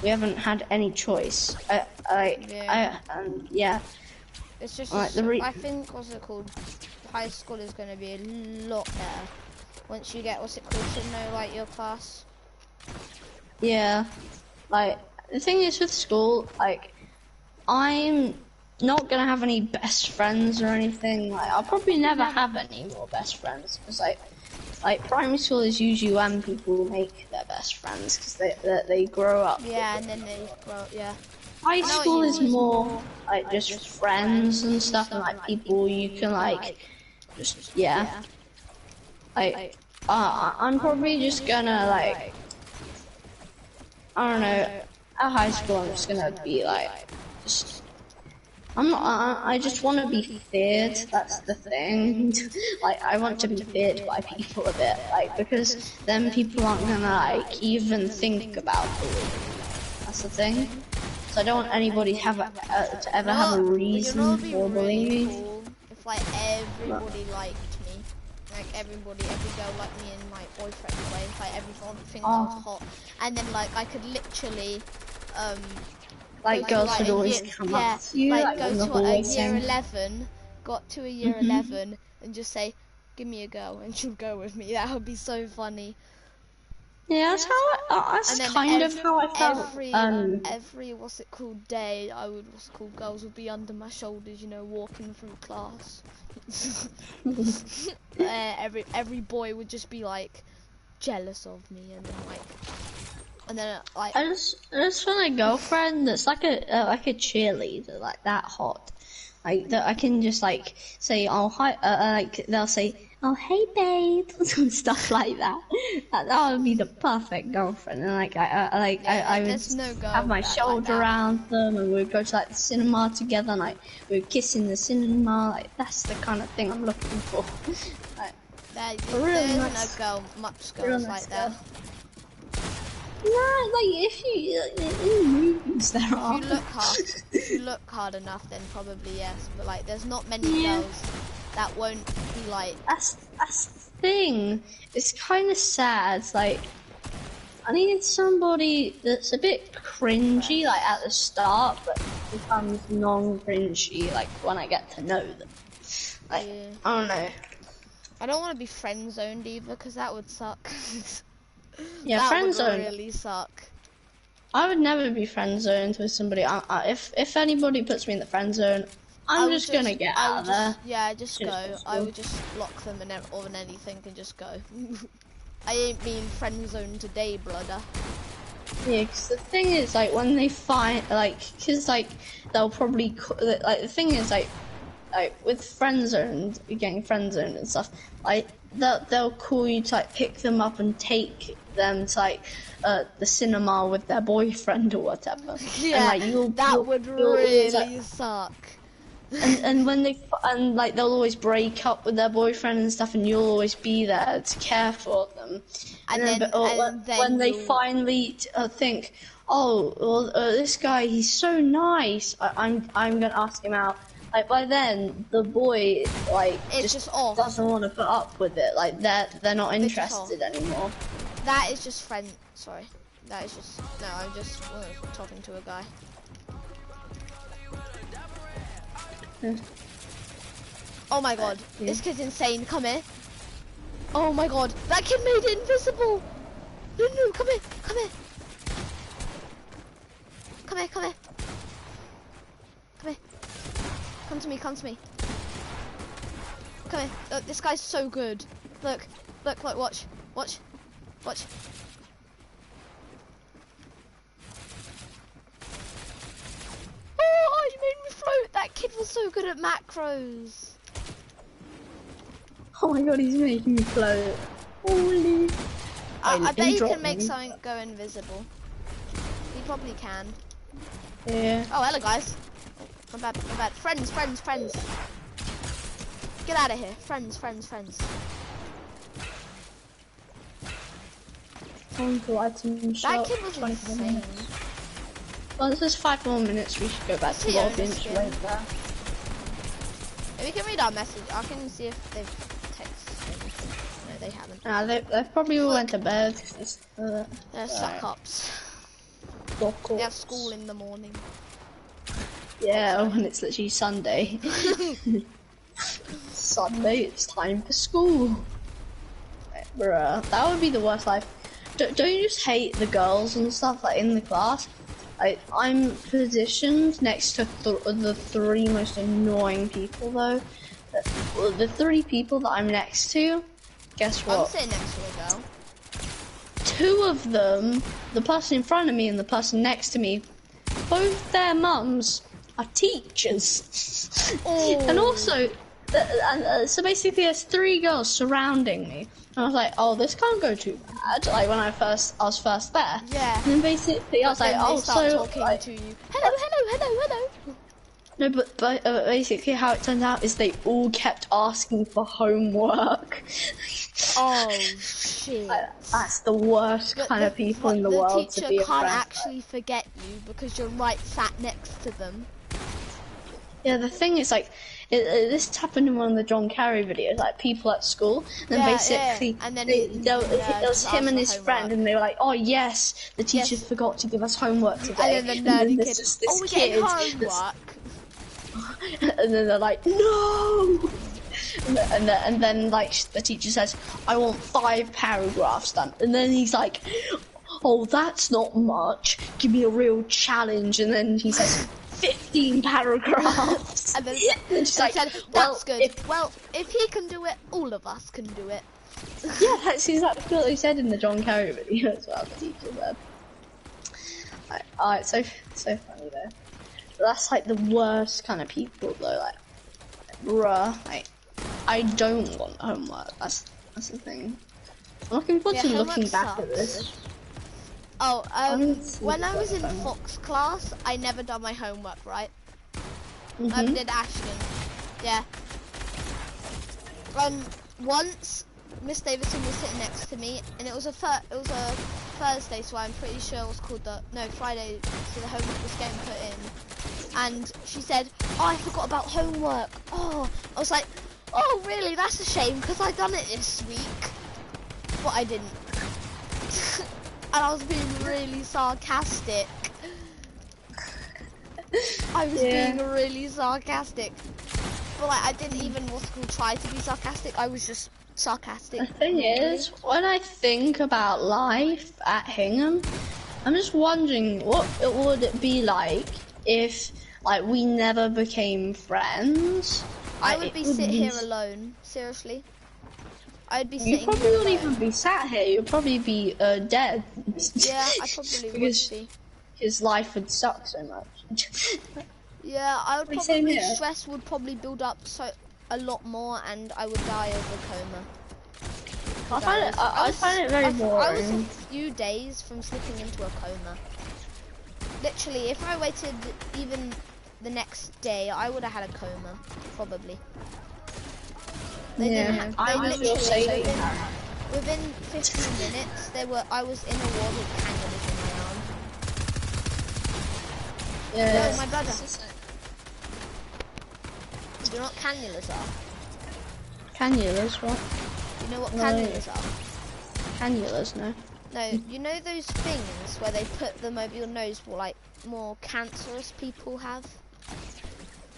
we haven't had any choice. Yeah. It's just like, I think what's it called? High school is going to be a lot better once you get what's it called to know like your class. Yeah, like the thing is with school, like I'm not gonna have any best friends or anything. Like I'll probably never have any more best friends because like primary school is usually when people make their best friends because they grow up. Yeah, and then they grow up. Yeah. High school is more like just friends and stuff, and like people you can like just I'm probably just gonna like, I don't know, at high school I'm just gonna be like, I just want to be feared, that's the thing. Like, I want to be feared by people a bit, like, because then people aren't gonna like even think about bullying. That's the thing. So I don't want anybody to ever have a reason for bullying me. Cool if like everybody liked me, like every girl liked me and my boyfriend way, like everyone thinks I was hot, and then like I could literally like girls would always come up to you, like go to a year 11, got to a year 11 and just say, give me a girl, and she'll go with me. That would be so funny. Yeah, that's that's kind of how I felt. Every what's it called day, girls would be under my shoulders, you know, walking through class. Every boy would just be like jealous of me, and then like I just want a girlfriend that's like a cheerleader, like that hot, like that I can just like say, oh hi, like they'll say, oh hey babe, and stuff like that. That would be the perfect girlfriend, and like I would have my shoulder around them, and we'd go to like the cinema together, and like we'd kiss in the cinema. Like that's the kind of thing I'm looking for. Like, there's no girls like that. Nah, like if you in movies there are. If you look hard enough, then probably yes. But like, there's not many Yeah. girls that won't be like. That's the thing. It's kind of sad. Like, I need somebody that's a bit cringy, like at the start, but becomes non-cringy, like when I get to know them. Like, Yeah. I don't know. I don't want to be friend zoned either, because that would suck. Yeah, that friend would zone. really suck. I would never be friend zoned with somebody. If anybody puts me in the friend zone, I'm just gonna get out of there. Yeah, just as soon as go. possible. I would just block them and or anything and just go. I ain't being friend zoned today, brother. Yeah, because the thing is, like, when they find, like, because, like, they'll probably, like, the thing is, like with friend zoned, getting friend zoned and stuff, like, they'll call you to, like, pick them up and take them to, like, the cinema with their boyfriend or whatever. Yeah, and, like, that would always, like, really suck. and when like they'll always break up with their boyfriend and stuff, and you'll always be there to care for them. And then when they finally think, oh, well, this guy, he's so nice, I'm gonna ask him out. Like, by then the boy, like, just off. doesn't want to put up with it. Like, they're not interested anymore. That is just friend. Sorry, that is just no. I'm just talking to a guy. Oh my god, this kid's insane. Come here. Oh my god, that kid made it invisible. No, come here, come here. Come here, come here. Come here. Come to me, come to me. Come here. Look, this guy's so good. Look, watch. Oh, you made me float. That kid was so good at macros. Oh my god, he's making me float. Holy. I bet he can make something go invisible. He probably can. Yeah. Oh, hello guys. My bad. Friends. Get out of here. Friends. Time to item shop. That kid was insane. Well, this is 5 more minutes. We should go back to lobby and just wait there. If you can read our message, I can see if they've texted. No, they haven't. Nah, they probably all went to bed. They're suck-ups. They have school in the morning. Yeah, when it's literally Sunday. Sunday, it's time for school. Bruh, that would be the worst life. Don't you just hate the girls and stuff, like, in the class? I'm positioned next to the 3 most annoying people, though. The 3 people that I'm next to, guess what? I'm sitting next to a girl. 2 of them, the person in front of me and the person next to me, both their mums are teachers. Oh. And also, so basically there's 3 girls surrounding me. And I was like, oh, this can't go too bad. Like, when I was first there. Yeah. And then basically I was like, oh, so talking like, to you. Hello. No, but basically how it turned out is they all kept asking for homework. Oh shit. That's the worst kind of people in the world to be a friend. The teacher can't actually forget you because you're right sat next to them. Yeah, the thing is, like, this happened in one of the John Kerry videos, like, people at school, and then basically, and then there was him and his friend, and they were like, oh yes, the teacher forgot to give us homework today. And then the nerdy kid, this we're kid getting homework. And then they're like, no! And then, like, the teacher says, I want 5 paragraphs done. And then he's like, oh, that's not much. Give me a real challenge. And then he says, 15 paragraphs. And then she's like, said, that's good. If he can do it, all of us can do it. Yeah, that's exactly what they said in the John Kerry video as well, the teacher said. It's so funny though. That's like the worst kind of people though, like, bruh, like, I don't want homework, that's the thing. I'm looking forward to looking back at this. Oh, when I was in Fox class, I never done my homework, right? I did Ashton, yeah. Once, Miss Davidson was sitting next to me, and it was a Thursday, so I'm pretty sure it was called Friday, so the homework was getting put in. And she said, "Oh, I forgot about homework." Oh, I was like, "Oh, really? That's a shame, because I done it this week." But I didn't. And I was being really sarcastic. I was being really sarcastic. But like, I didn't even try to be sarcastic. I was just sarcastic. The thing is, when I think about life at Hingham, I'm just wondering what it would be like if like we never became friends. I would be sitting here alone. Seriously, I'd be sitting here alone. You probably wouldn't even be sat here. You'd probably be dead. Yeah, I probably would be. His life would suck so much. Yeah, I would probably, stress would probably build up a lot more, and I would die of a coma. I find it very boring. I was a few days from slipping into a coma. Literally, if I waited even the next day, I would have had a coma, probably. Within 15 minutes, I was in a wall with cannulas in my arm. Yeah. No, my brother. Do you know what cannulas are? Cannulas, what? You know what cannulas are? Cannulas, no. No, you know those things where they put them over your nose for like more cancerous people have?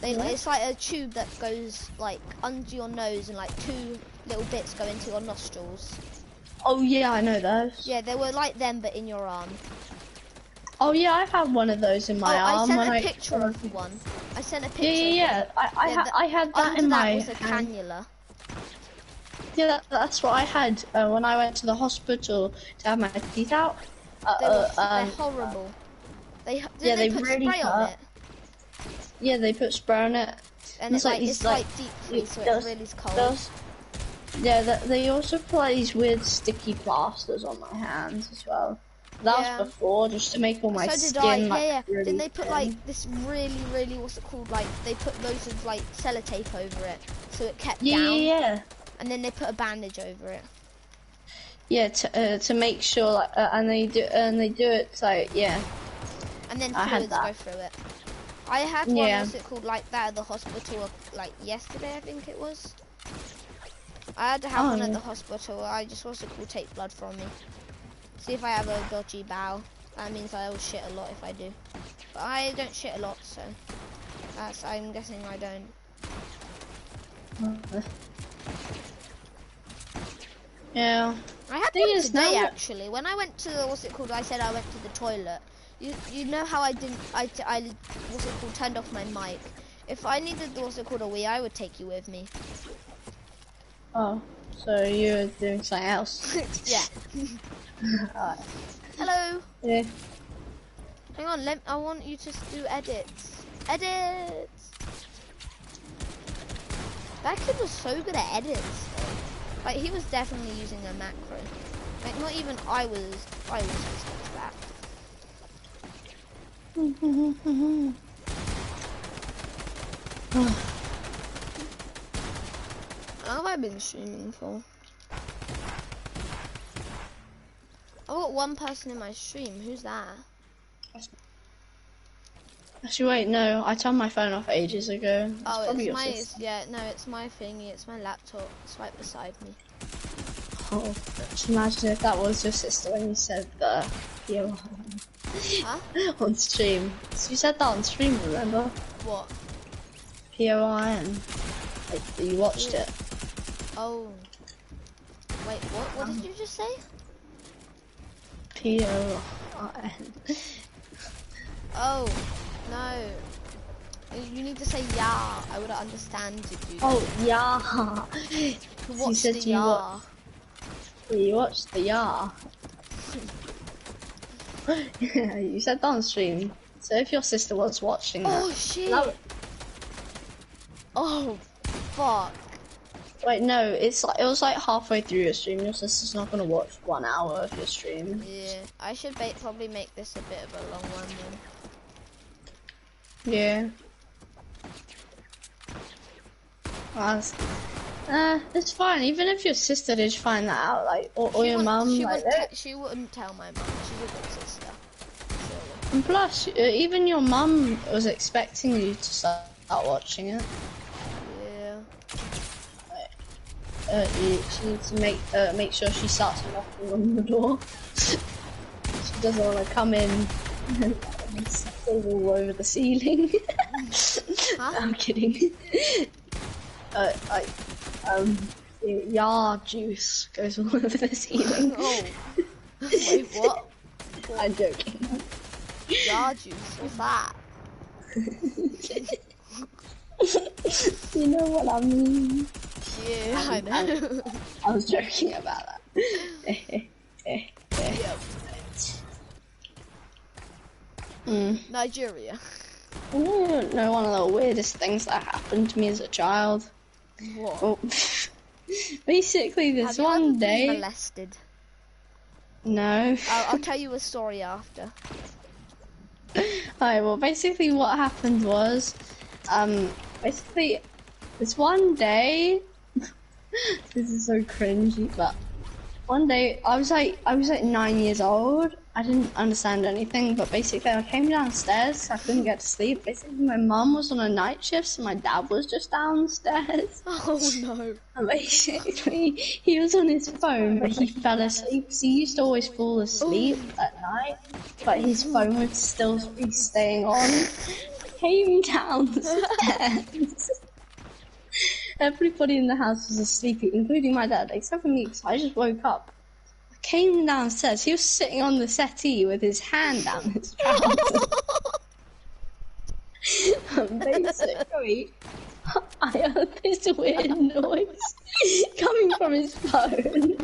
It's like a tube that goes like under your nose and like 2 little bits go into your nostrils. Oh yeah, I know those. Yeah, they were like them but in your arm. Oh yeah, I've had one of those in my arm. I sent a picture of one. I sent a picture. Yeah. I had that in my. That was a cannula. Yeah, that's what I had when I went to the hospital to have my teeth out. They're horrible. They put spray on it. Yeah, they put spray on it. And it's like deep freeze, so it really is cold. Yeah, they also put like these weird sticky plasters on my hands as well. That was before, just to make all my skin like really Then they put thin. like this really what's it called? Like they put loads of like sellotape over it, so it kept down. Yeah. And then they put a bandage over it. Yeah, to make sure, like, and they do it like And then fluids go through it. I had one, what's it called, like that at the hospital, like yesterday, I think it was. I had to have one at the hospital. I just take blood from me. See if I have a dodgy bowel. That means I will shit a lot if I do. But I don't shit a lot, so I'm guessing I don't. Yeah. I had one today actually. When I went to I said I went to the toilet. You know how I turned off my mic. If I needed a wee, I would take you with me. Oh, so you're doing something else? Yeah. Alright. Hello. Yeah. Hang on, I want you to do edits. Edits. That kid was so good at edits. Like he was definitely using a macro. Like not even I was using that. How have I been streaming for? I've got one person in my stream. Who's that? Actually, wait, no. I turned my phone off ages ago. It's my thingy. It's my laptop. It's right beside me. Oh, just imagine if that was your sister when you said the POI. Huh? On stream. So you said that on stream, remember? What? POIN. Like, you watched it. Oh. Wait, what? What did you just say? POIN. Oh, no. You need to say yeah. I would understand you. Oh, yeah. You said the yeah. You watched the yeah. Yeah, you said that on stream. So if your sister was watching that. Oh shit. Oh fuck. Wait, no, it was like halfway through your stream. Your sister's not gonna watch 1 hour of your stream. Yeah, I should probably make this a bit of a long one then. Yeah. It's fine. Even if your sister did find that out, like, or your mum, like that. She wouldn't tell my mum. She's a good sister. Surely. And plus, even your mum was expecting you to start watching it. Yeah. She needs to make sure she starts knocking on the door. She doesn't want to come in and all over the ceiling. Huh? I'm kidding. Yard juice goes all over the ceiling. Oh. Wait, what? I'm joking. Jar juice? What's that? You know what I mean? Yeah, I know. I was joking about that. Yep. Nigeria. I don't know one of the weirdest things that happened to me as a child. What? Oh, basically, this Have you ever one been day. molested? No. I'll tell you a story after. Alright, well, basically, what happened was, basically, this one day. This is so cringy, but one day I was like 9 years old. I didn't understand anything, but basically I came downstairs. I couldn't get to sleep. Basically, my mum was on a night shift, so my dad was just downstairs. Oh no. And basically, he was on his phone, but he fell asleep. So he used to always fall asleep at night, but his phone would still be staying on. Came downstairs. Everybody in the house was asleep, including my dad, except for me, because I just woke up. I came downstairs. He was sitting on the settee with his hand down his trousers. And basically, I heard this weird noise coming from his phone.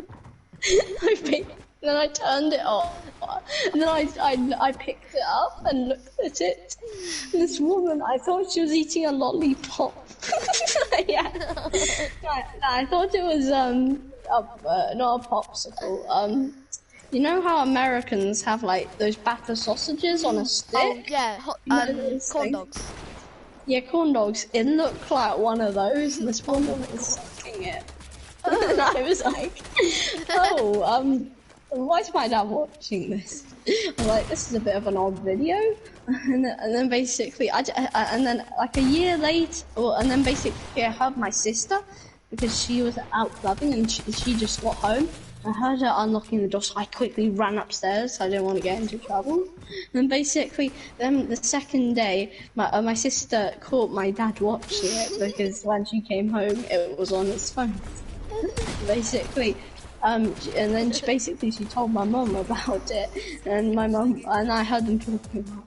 Then I turned it off. And then I picked it up and looked at it. And this woman, I thought she was eating a lollipop. Yeah. I thought it was not a popsicle. You know how Americans have like those batter sausages on a stick? Oh yeah, corn dogs. Yeah, corn dogs. It looked like one of those, and this woman was sucking it. And I was like, oh, why is my dad watching this? I'm like, this is a bit of an odd video. And then basically, and then like a year later, and then basically I heard my sister, because she was out clubbing and she just got home. I heard her unlocking the door, so I quickly ran upstairs, so I didn't want to get into trouble. And basically, then the second day, my sister caught my dad watching it, because when she came home, it was on his phone. Basically, and then she told my mum about it, and my mum and I heard them talking about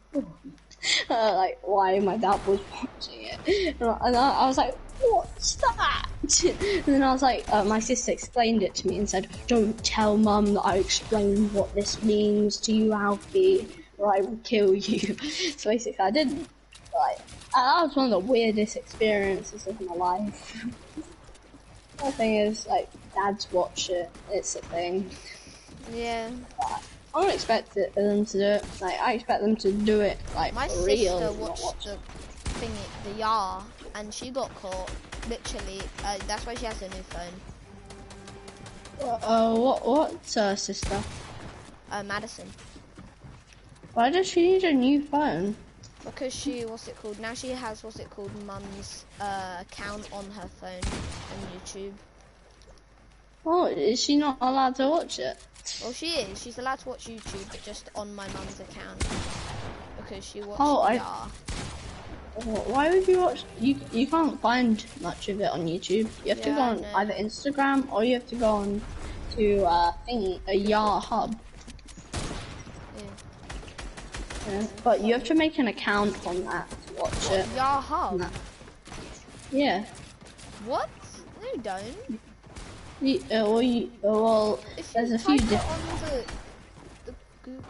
like why my dad was watching it, and I was like, what's that? And then I was like, my sister explained it to me and said, don't tell mum that I explained what this means to you, Alfie, or I will kill you. So basically I didn't. Like, that was one of the weirdest experiences of my life. The thing is, like, dads watch it, it's a thing. Yeah. But I don't expect them to do it. Like, I expect them to do it, like, My for real. sister watched the thingy, the Yar, and she got caught. Literally, that's why she has a new phone. What sister? Madison. Why does she need a new phone? Because she, now she has, mum's account on her phone on YouTube. Oh, is she not allowed to watch it? Well, she is. She's allowed to watch YouTube, but just on my mum's account. Because she watched Yar. Why would you watch? You can't find much of it on YouTube. You have to go on either Instagram or you have to go on to a Yar hub. Yeah, but you have to make an account on that to watch it. Yar hub? Yeah. What? No, you don't. Well, there's a few different. On the Google,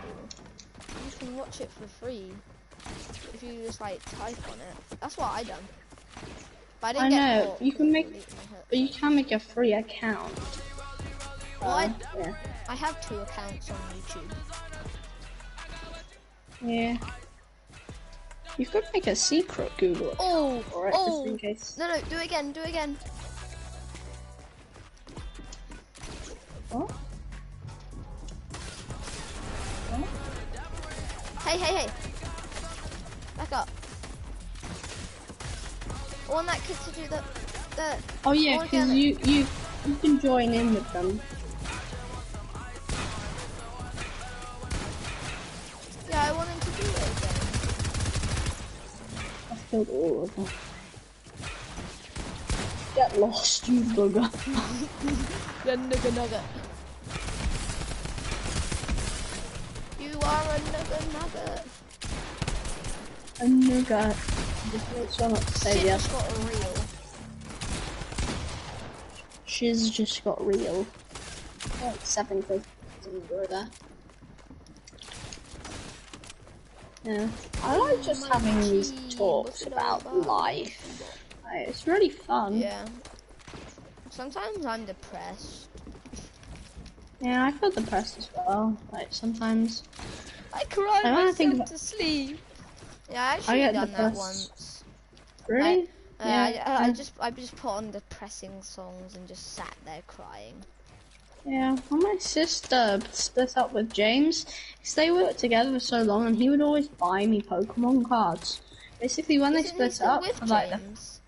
you can watch it for free. If you just like type on it, that's what I done. But I didn't get caught. You can make, but you can make a free account. Well, I have 2 accounts on YouTube. Yeah. You could make a secret Google account for it, just in case. No, do it again. Hey, hey, hey! Back up. I want that kid to do the. Oh yeah, I wanna because get it. you can join in with them. Yeah, I want him to do it again. I've killed all of them. Get lost, you bugger. The nugget nugget. You are a nugget nugget. A nugget. Just make sure not to say Shit the just other. got real. Shiz just got real. Like 7 kills. Didn't go there. Yeah. I like just having these talks about life. Like, it's really fun. Yeah. Sometimes I'm depressed. Yeah, I feel depressed as well. Like sometimes I cry I wanna think myself about- to sleep. Yeah, I I actually get done that depressed. once. Really? I just put on depressing songs and just sat there crying. Yeah, well, my sister split up with James because they worked together for so long, and he would always buy me Pokemon cards. Basically, when they Isn't he split still up, with for like James?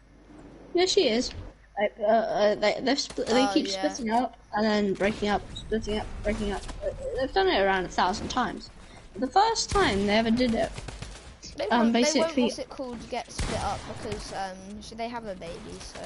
yeah, she is. Like, they Oh keep yeah. splitting up and then breaking up, splitting up, breaking up. They've done it around 1,000 times. But the first time they ever did it, They won't. basically, What's it called? Get split up because they have a baby. So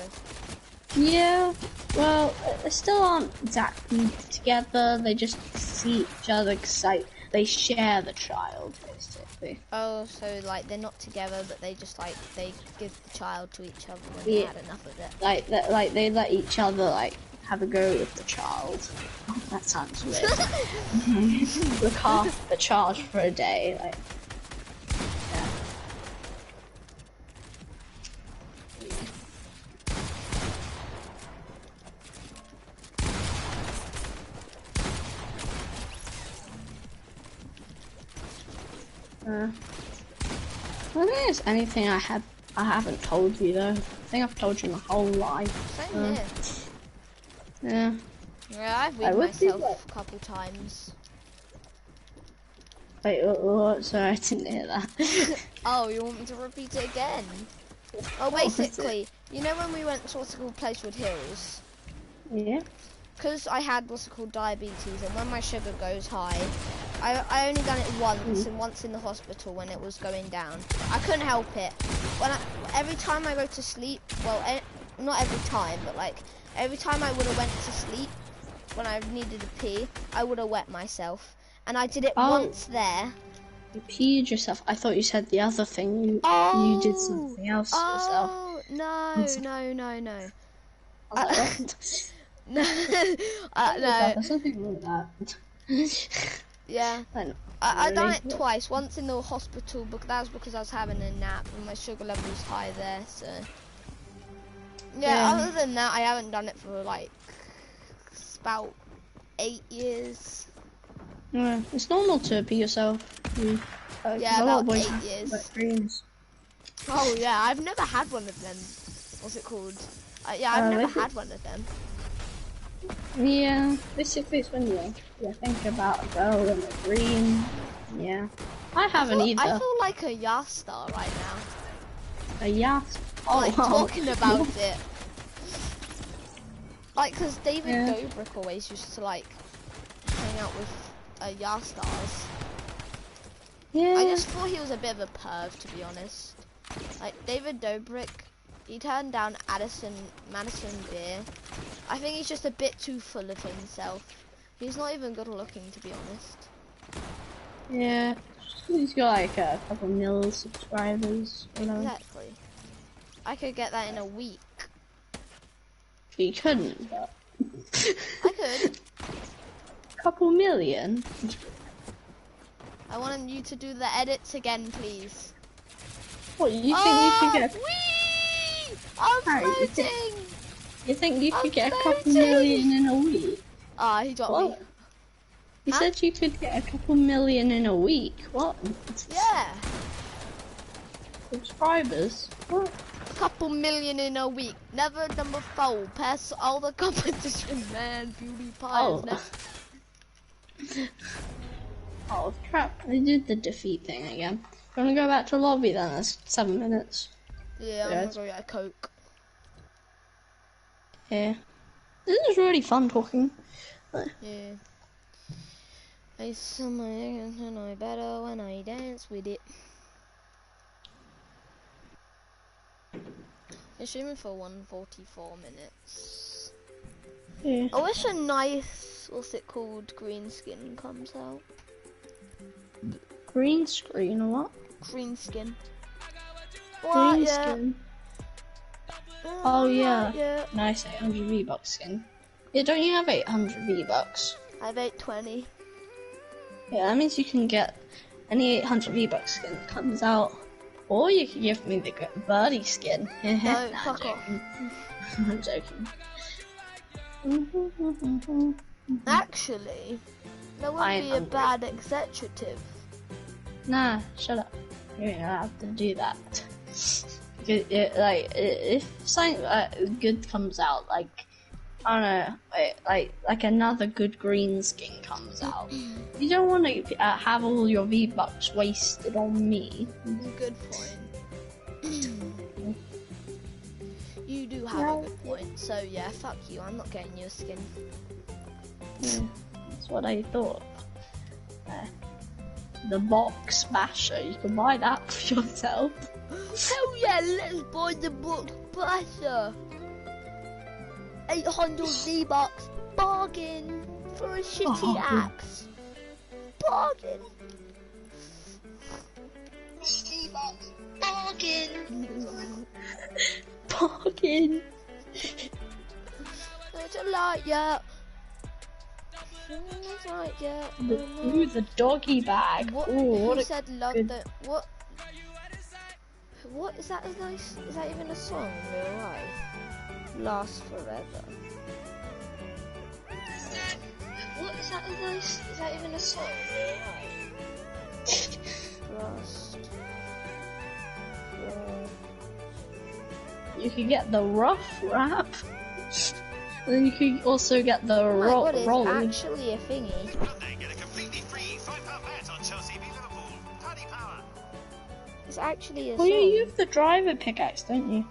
yeah. Well, they still aren't exactly together. They just see each other because they share the child, basically. oh, so like they're not together, but they just like they give the child to each other when Yeah. they had enough of it. Like they let each other like have a go with the child. Oh, that sounds weird. Look after the child for a day. Like, yeah. I don't think there's anything I haven't told you though. I think I've told you my whole life. Same here. Yeah. Yeah, I've I weed would be myself like- a couple times. Wait, what? Sorry, I didn't hear that. Oh, you want me to repeat it again? Oh, What was it? basically, you know when we went to what's it called Placewood Hills? Yeah. Because I had what's it called diabetes, and when my sugar goes high, I only done it once, and once in the hospital when it was going down. I couldn't help it. Every time I go to sleep, well, not every time, but like every time I would have went to sleep when I needed to pee, I would have wet myself, and I did it once there. You peed yourself. I thought you said the other thing. You did something else to yourself. Oh no. I was like, what? No, Oh my God, no. there's something wrong with that. Yeah, I know. I done Really? it twice. Once in the hospital, but that was because I was having a nap and my sugar level was high there. So yeah. Other than that, I haven't done it for like about 8 years. Yeah, it's normal to pee yourself. Yeah, a lot of about boys 8 have years. wet dreams. Oh yeah, I've never had one of them. What's it called? Yeah, I've never Basically- had one of them. Yeah, basically it's when you think about a girl in a dream. Yeah, I haven't either. I feel like a Yastar right now. A yacht. Like wow. talking about it. Like, cause David Yeah. Dobrik always used to like hang out with Yastars. Yeah. I just thought he was a bit of a perv, to be honest. Like David Dobrik, he turned down Madison Beer. I think he's just a bit too full of himself. He's not even good looking, to be honest. Yeah. He's got like a couple mil subscribers. Whatever. Exactly. I could get that in a week. You couldn't, but I could. couple million. I wanted you to do the edits again, please. What you think you could get? Whee! I'm Harry, you floating! You think you I'm could get a couple floating. million in a week? Ah, he got me. What? You Huh? said you could get a couple million in a week. What? Yeah. Subscribers? What? A couple million in a week. Never number 4. Pass all the competition, man. Beauty pie Oh. is next. Oh crap! I did the defeat thing again. You wanna go back to lobby then? That's 7 minutes. Yeah, I'm gonna go get a Coke. Yeah. This is really fun talking. Yeah. I something I know better when I dance with it. It's streaming for 144 minutes. Yeah. I wish a nice, what's it called, green skin comes out. Green screen or what? Green skin. Green Yeah. skin. Oh yeah. Yeah. Nice 800 V-Bucks skin. Yeah, don't you have 800 V-Bucks? I have 820. Yeah, that means you can get any 800 V-Bucks skin that comes out. Or you can give me the birdie skin. No, Nah, fuck off. I'm joking. Actually, that would be a bad executive. Nah, shut up. You're not allowed to do that. If something good comes out, like, I don't know, like another good green skin comes out, you don't want to have all your V-Bucks wasted on me. Good point. You do have a good point, so yeah, fuck you, I'm not getting your skin. Yeah, that's what I thought. The box basher, you can buy that for yourself. Hell yeah, let's buy the box basher. 800 V-Bucks, bargain for a shitty axe. Bargain. V-Bucks, bargain. Bargain. It's a light, yeah. It's right, yeah. Ooh, the doggy bag. What? Ooh, what Who a said love good... that? What? What is that? Is that even a song in real life? Last forever. What is that? Is that even a song in real life? Last. You can get the rough wrap. And then you can also get the roll. What is actually a thingy? Get a completely free £5 bet on Chelsea v Liverpool. Paddy Power. It's actually a Well, song. you have the driver pickaxe, don't you?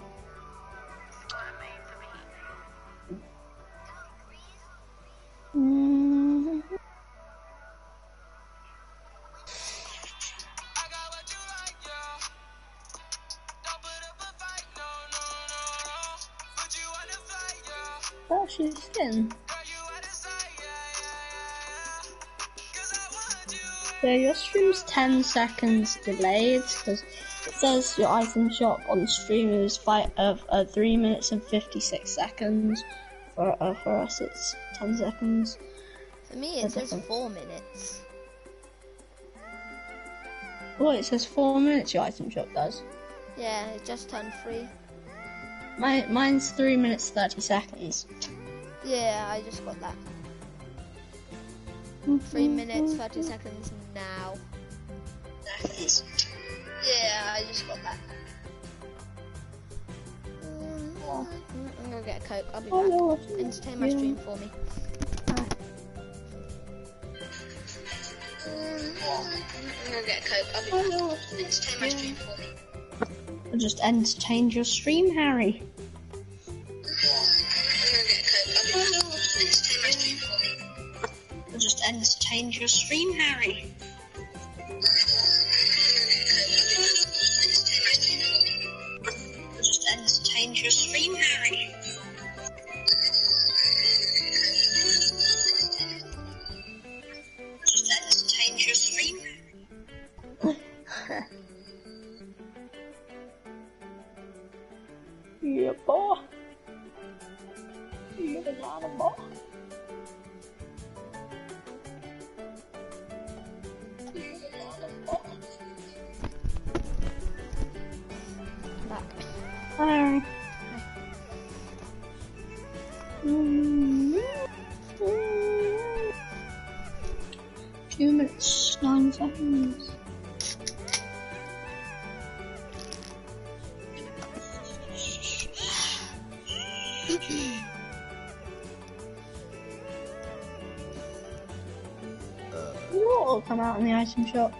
Oh, she's skin. Yeah, your stream's 10 seconds delayed because it says your item shop on the stream is 3 minutes and 56 seconds. For us, it's 10 seconds. For me, it says 4 minutes. Oh, it says 4 minutes. Your item shop does. Yeah, it just turned 3. Mine's 3 minutes 30 seconds. Yeah, I just got that. 3 minutes 30 seconds now. Yeah, I just got that. I'm gonna get a Coke. I'll be back. Entertain my stream for me. I'm gonna get a Coke. I'll be back. Entertain my stream for me. I'll just entertain your stream, Harry. I'll just entertain your stream, Harry. I'll just entertain your stream, Harry. I'll just entertain your stream, Harry. Yeah, boy. Yeah, banana boy. Back. Hi. 2 minutes, 9 seconds. You're will come out in the item shop.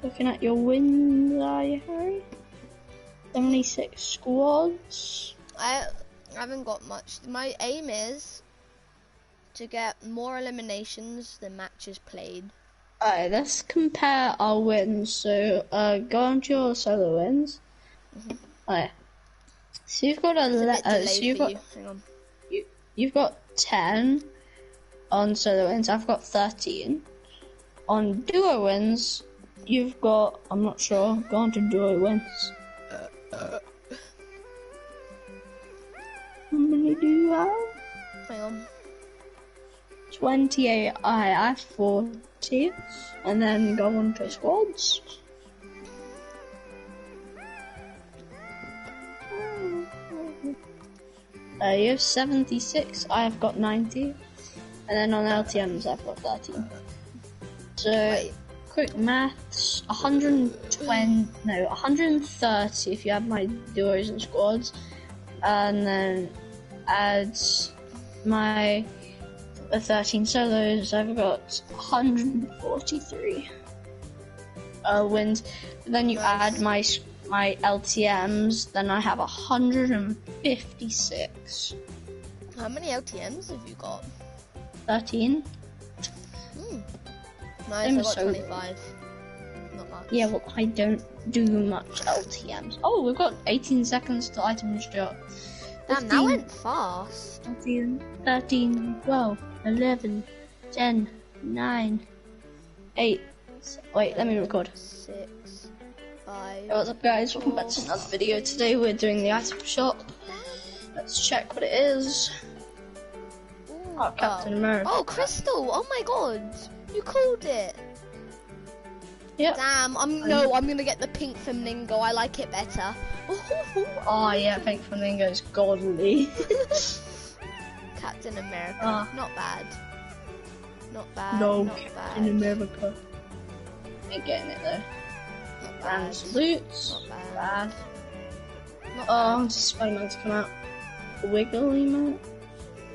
Looking at your wins, are you, Harry? 76 squads. I haven't got much. My aim is to get more eliminations than matches played. Alright, let's compare our wins. So, go on to your solo wins. Alright. So you've got It's a bit delayed so you've for got you. Hang on. you've got 10 on solo wins. I've got 13. On duo wins, you've got, I'm not sure. Go on to duo wins. How many do you have? Hang on. 28. I have 40. And then go on to squads. You have 76. I have got 90. And then on LTMs, I've got 13. So, Wait. quick maths. 130 if you have my duos and squads. And then add my 13 solos, I've got 143 wins. Then you add my LTMs, then I have 156. How many LTMs have you got? 13. Nice, I'm I got so 25. Not much. Yeah, well, I don't do much LTMs. Oh, we've got 18 seconds till item shop. Damn, that went fast. 14, 13, 12, 11, 10, 9, 8. Wait, let me record. 6, 5. Hey, what's up, guys? Welcome back to another video. Today we're doing the item shop. Let's check what it is. Oh, Captain America. Oh, Crystal! Oh my god! You called it! Yep. Damn, I'm gonna get the pink flamingo. I like it better. Oh yeah, Pink Flamingo's godly. Captain America. Ah. Not bad. Not bad. No, not Captain bad. America. Ain't getting it though. Not Grand bad. salutes. Not bad. Bad. Not Oh, Spider-Man's come out. Wiggly man.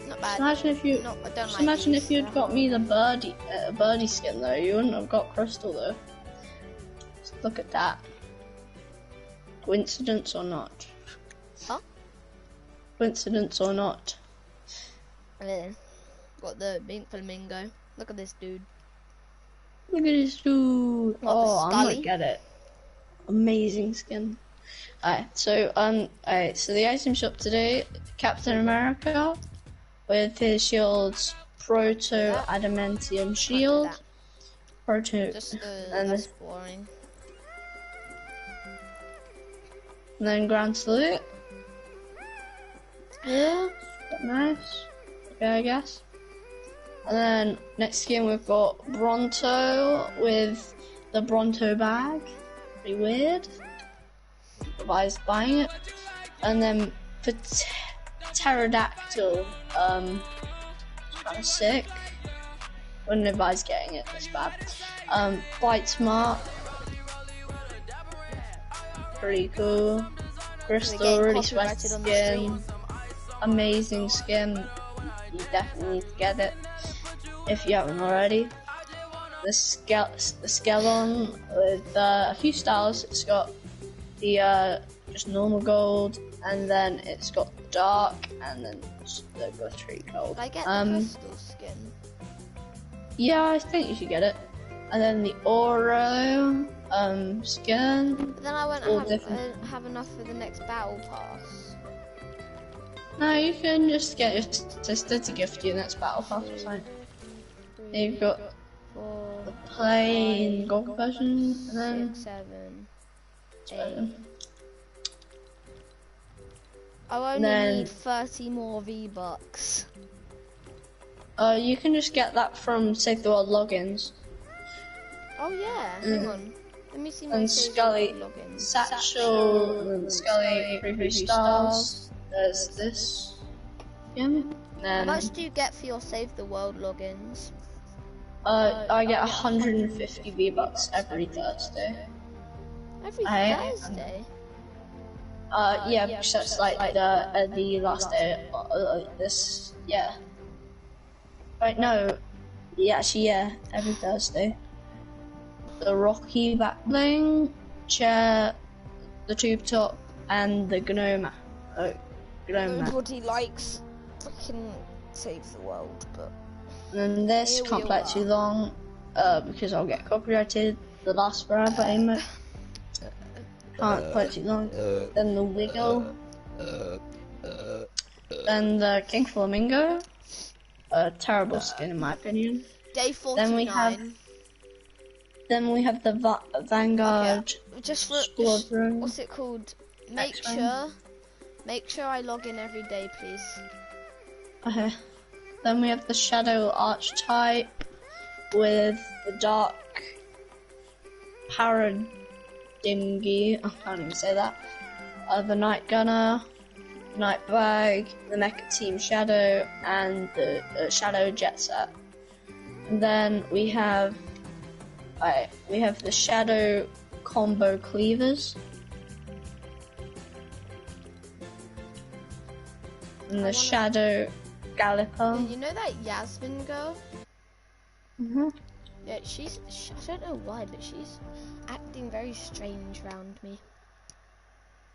Not bad. Imagine if you. No, I don't Just like imagine these. if you'd got me the birdie skin though. You wouldn't have got Crystal though. Just look at that. Coincidence or not? Huh? Coincidence or not? Got the pink flamingo. Look at this dude. Look at this dude. What, the Oh, I'm gonna Scully? get it. Amazing skin. Alright, so the item shop today, Captain America with his shield's proto adamantium shield. that. Proto Just and that's boring. then Grand Salute. Yeah, nice. Okay, I guess. And then next skin we've got Bronto with the Bronto bag. Pretty weird. Nobody's buying it. And then for Pterodactyl, kind of sick. When nobody's getting it, that's bad. Bite Smart. Pretty cool. Crystal, getting really sweaty copyrighted on the skin. Amazing skin. You definitely need to get it if you haven't already. The Skeleton with a few styles. It's got the just normal gold, and then it's got dark, and then the glittery gold. Did I get the crystal skin? Yeah, I think you should get it. And then the Oro skin. But then I All won't different. have enough for the next battle pass. No, you can just get your sister to gift you the next battle pass or something. Then you've got 4, the plain gold version, and then 6, 7, 8. 7. I only Then- need 30 more V-Bucks. You can just get that from Save the World logins. Oh yeah, hang on. Let me see my And Save the Scully, World logins. Satchel, and Scully, previous stars. There's this. Yeah. How Then much do you get for your Save the World logins? I get 150 V-Bucks every Thursday. Every I- Thursday? Yeah, because that's like the last day of this. Yeah. Right, no. Yeah, every Thursday. The Rocky back bling, chair, the tube top, and the gnome. Gnome mat. Nobody likes freaking Save the World, but And this here can't we play it are. too long, because I'll get copyrighted. The last forever emote. Can't play it too long. Then the Wiggle. Then the King Flamingo. A terrible skin in my opinion. Day 49. Then we have the Vanguard Just Squadron. what's it called? X-Wing. Make sure I log in every day, please. Okay. Then we have the Shadow Archetype with the Dark Paradimgi. I can't even say that. The Night Gunner, Night Bag, the Mecha Team Shadow, and the Shadow Jet Set. And then we have the Shadow Combo Cleavers. And the Shadow Galliper. You know that Yasmin girl? Mm-hmm. Yeah, I don't know why, but she's acting very strange around me.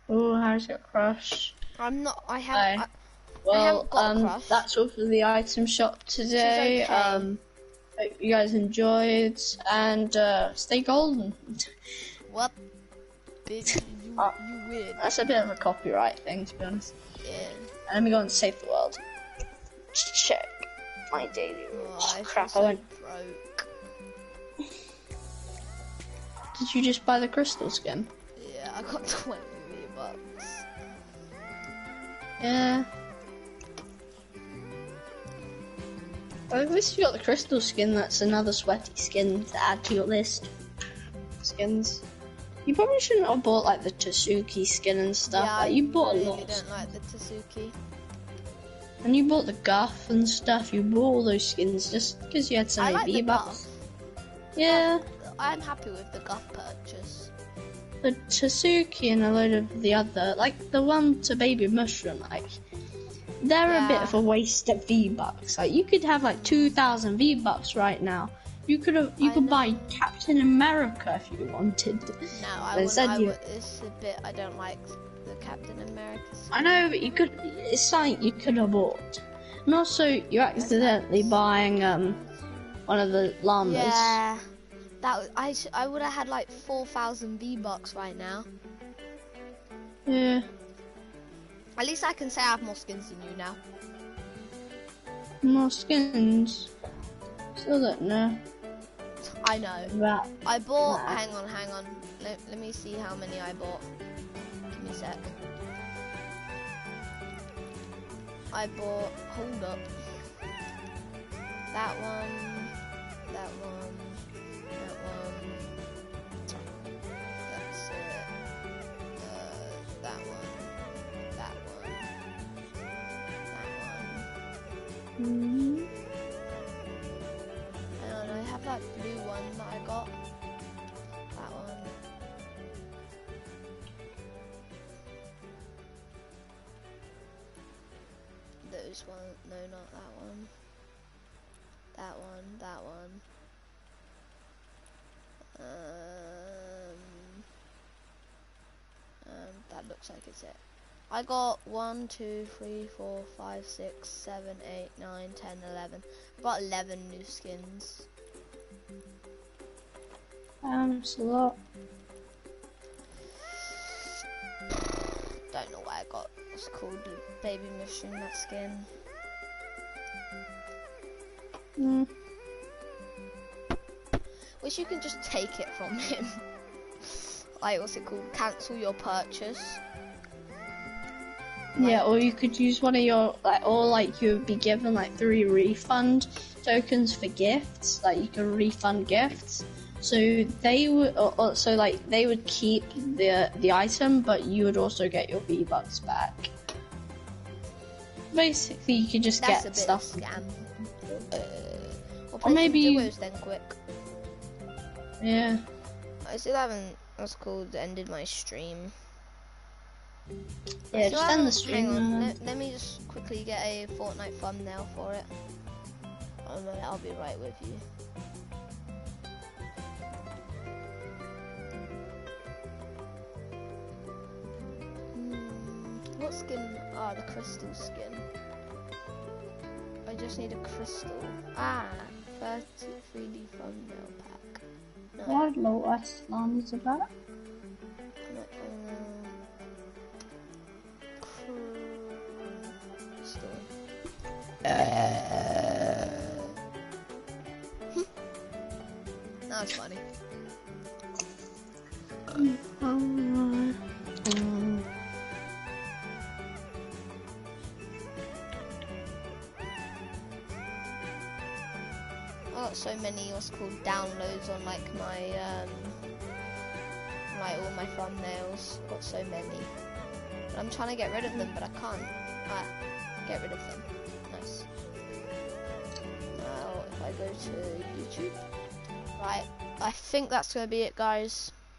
Oh, how's your crush? I'm not. I Well, haven't got a crush. that's all for the item shop today. She's okay. Hope you guys enjoyed, and stay golden. What? Bitch, you win. That's a bit of a copyright thing, to be honest. Yeah. And let me go and save the world. Check my daily rules. Oh, I Crap, feel I went. so broke. Did you just buy the crystal skin? Yeah, I got 20 V-Bucks. Yeah. Well, at least you got the crystal skin. That's another sweaty skin to add to your list. Skins. You probably shouldn't have bought like the Tasuki skin and stuff. Yeah, Like, you bought I a lot. really don't like the Tasuki. And you bought the Guff and stuff. You bought all those skins just because you had so I many like the V-Bucks. Guff. Yeah. I'm happy with the Guff purchase. The Tasuki and a load of the other, like the one to Baby Mushroom, like they're a bit of a waste of V-Bucks. Like you could have like 2,000 V-Bucks right now. You could buy Captain America if you wanted. No, I But instead wouldn't. It's a bit. I don't like the Captain America. I know, but you could. It's something you could have bought. And also, you're accidentally buying one of the llamas. Yeah, I would have had like 4,000 V-Bucks right now. Yeah. At least I can say I have more skins than you now. More skins. Still don't know. I know. That. I bought. Nah. Hang on. Let me see how many I bought. Give me a sec. I bought. Hold up. That one. That one. That one. That's it. That one. That one. That one. Mm-hmm. Hang on, I have that blue one that I got. That one. Those one. No, not that one. That one. That one. That looks like it's it. I got 1, 2, 3, 4, 5, 6, 7, 8, 9, 10, 11. I got 11 new skins. It's a lot. Don't know why I got what's called Baby Mushroom, that skin. Mm. Wish you could just take it from him. Like, what's it called? Cancel your purchase. Yeah, or you could use one of your you would be given like 3 refund tokens for gifts. Like you can refund gifts. So they would they would keep the item, but you would also get your V-Bucks back. Basically, you could just That's get a bit stuff. of a scam. Or maybe you- duos then quick. Yeah. I still haven't what's called ended my stream. Yeah, So just end the stream. Hang on, let me just quickly get a Fortnite thumbnail for it. Oh no, I'll be right with you. What skin? Ah, the crystal skin. I just need a crystal. Ah, 3D thumbnail pack. No. What Lotus is about? Crystal. That's funny. I got so many what's called downloads on like my like all my thumbnails. Got so many. But I'm trying to get rid of them, but I can't. Ah, get rid of them. Nice. Now if I go to YouTube, right, I think that's gonna be it, guys.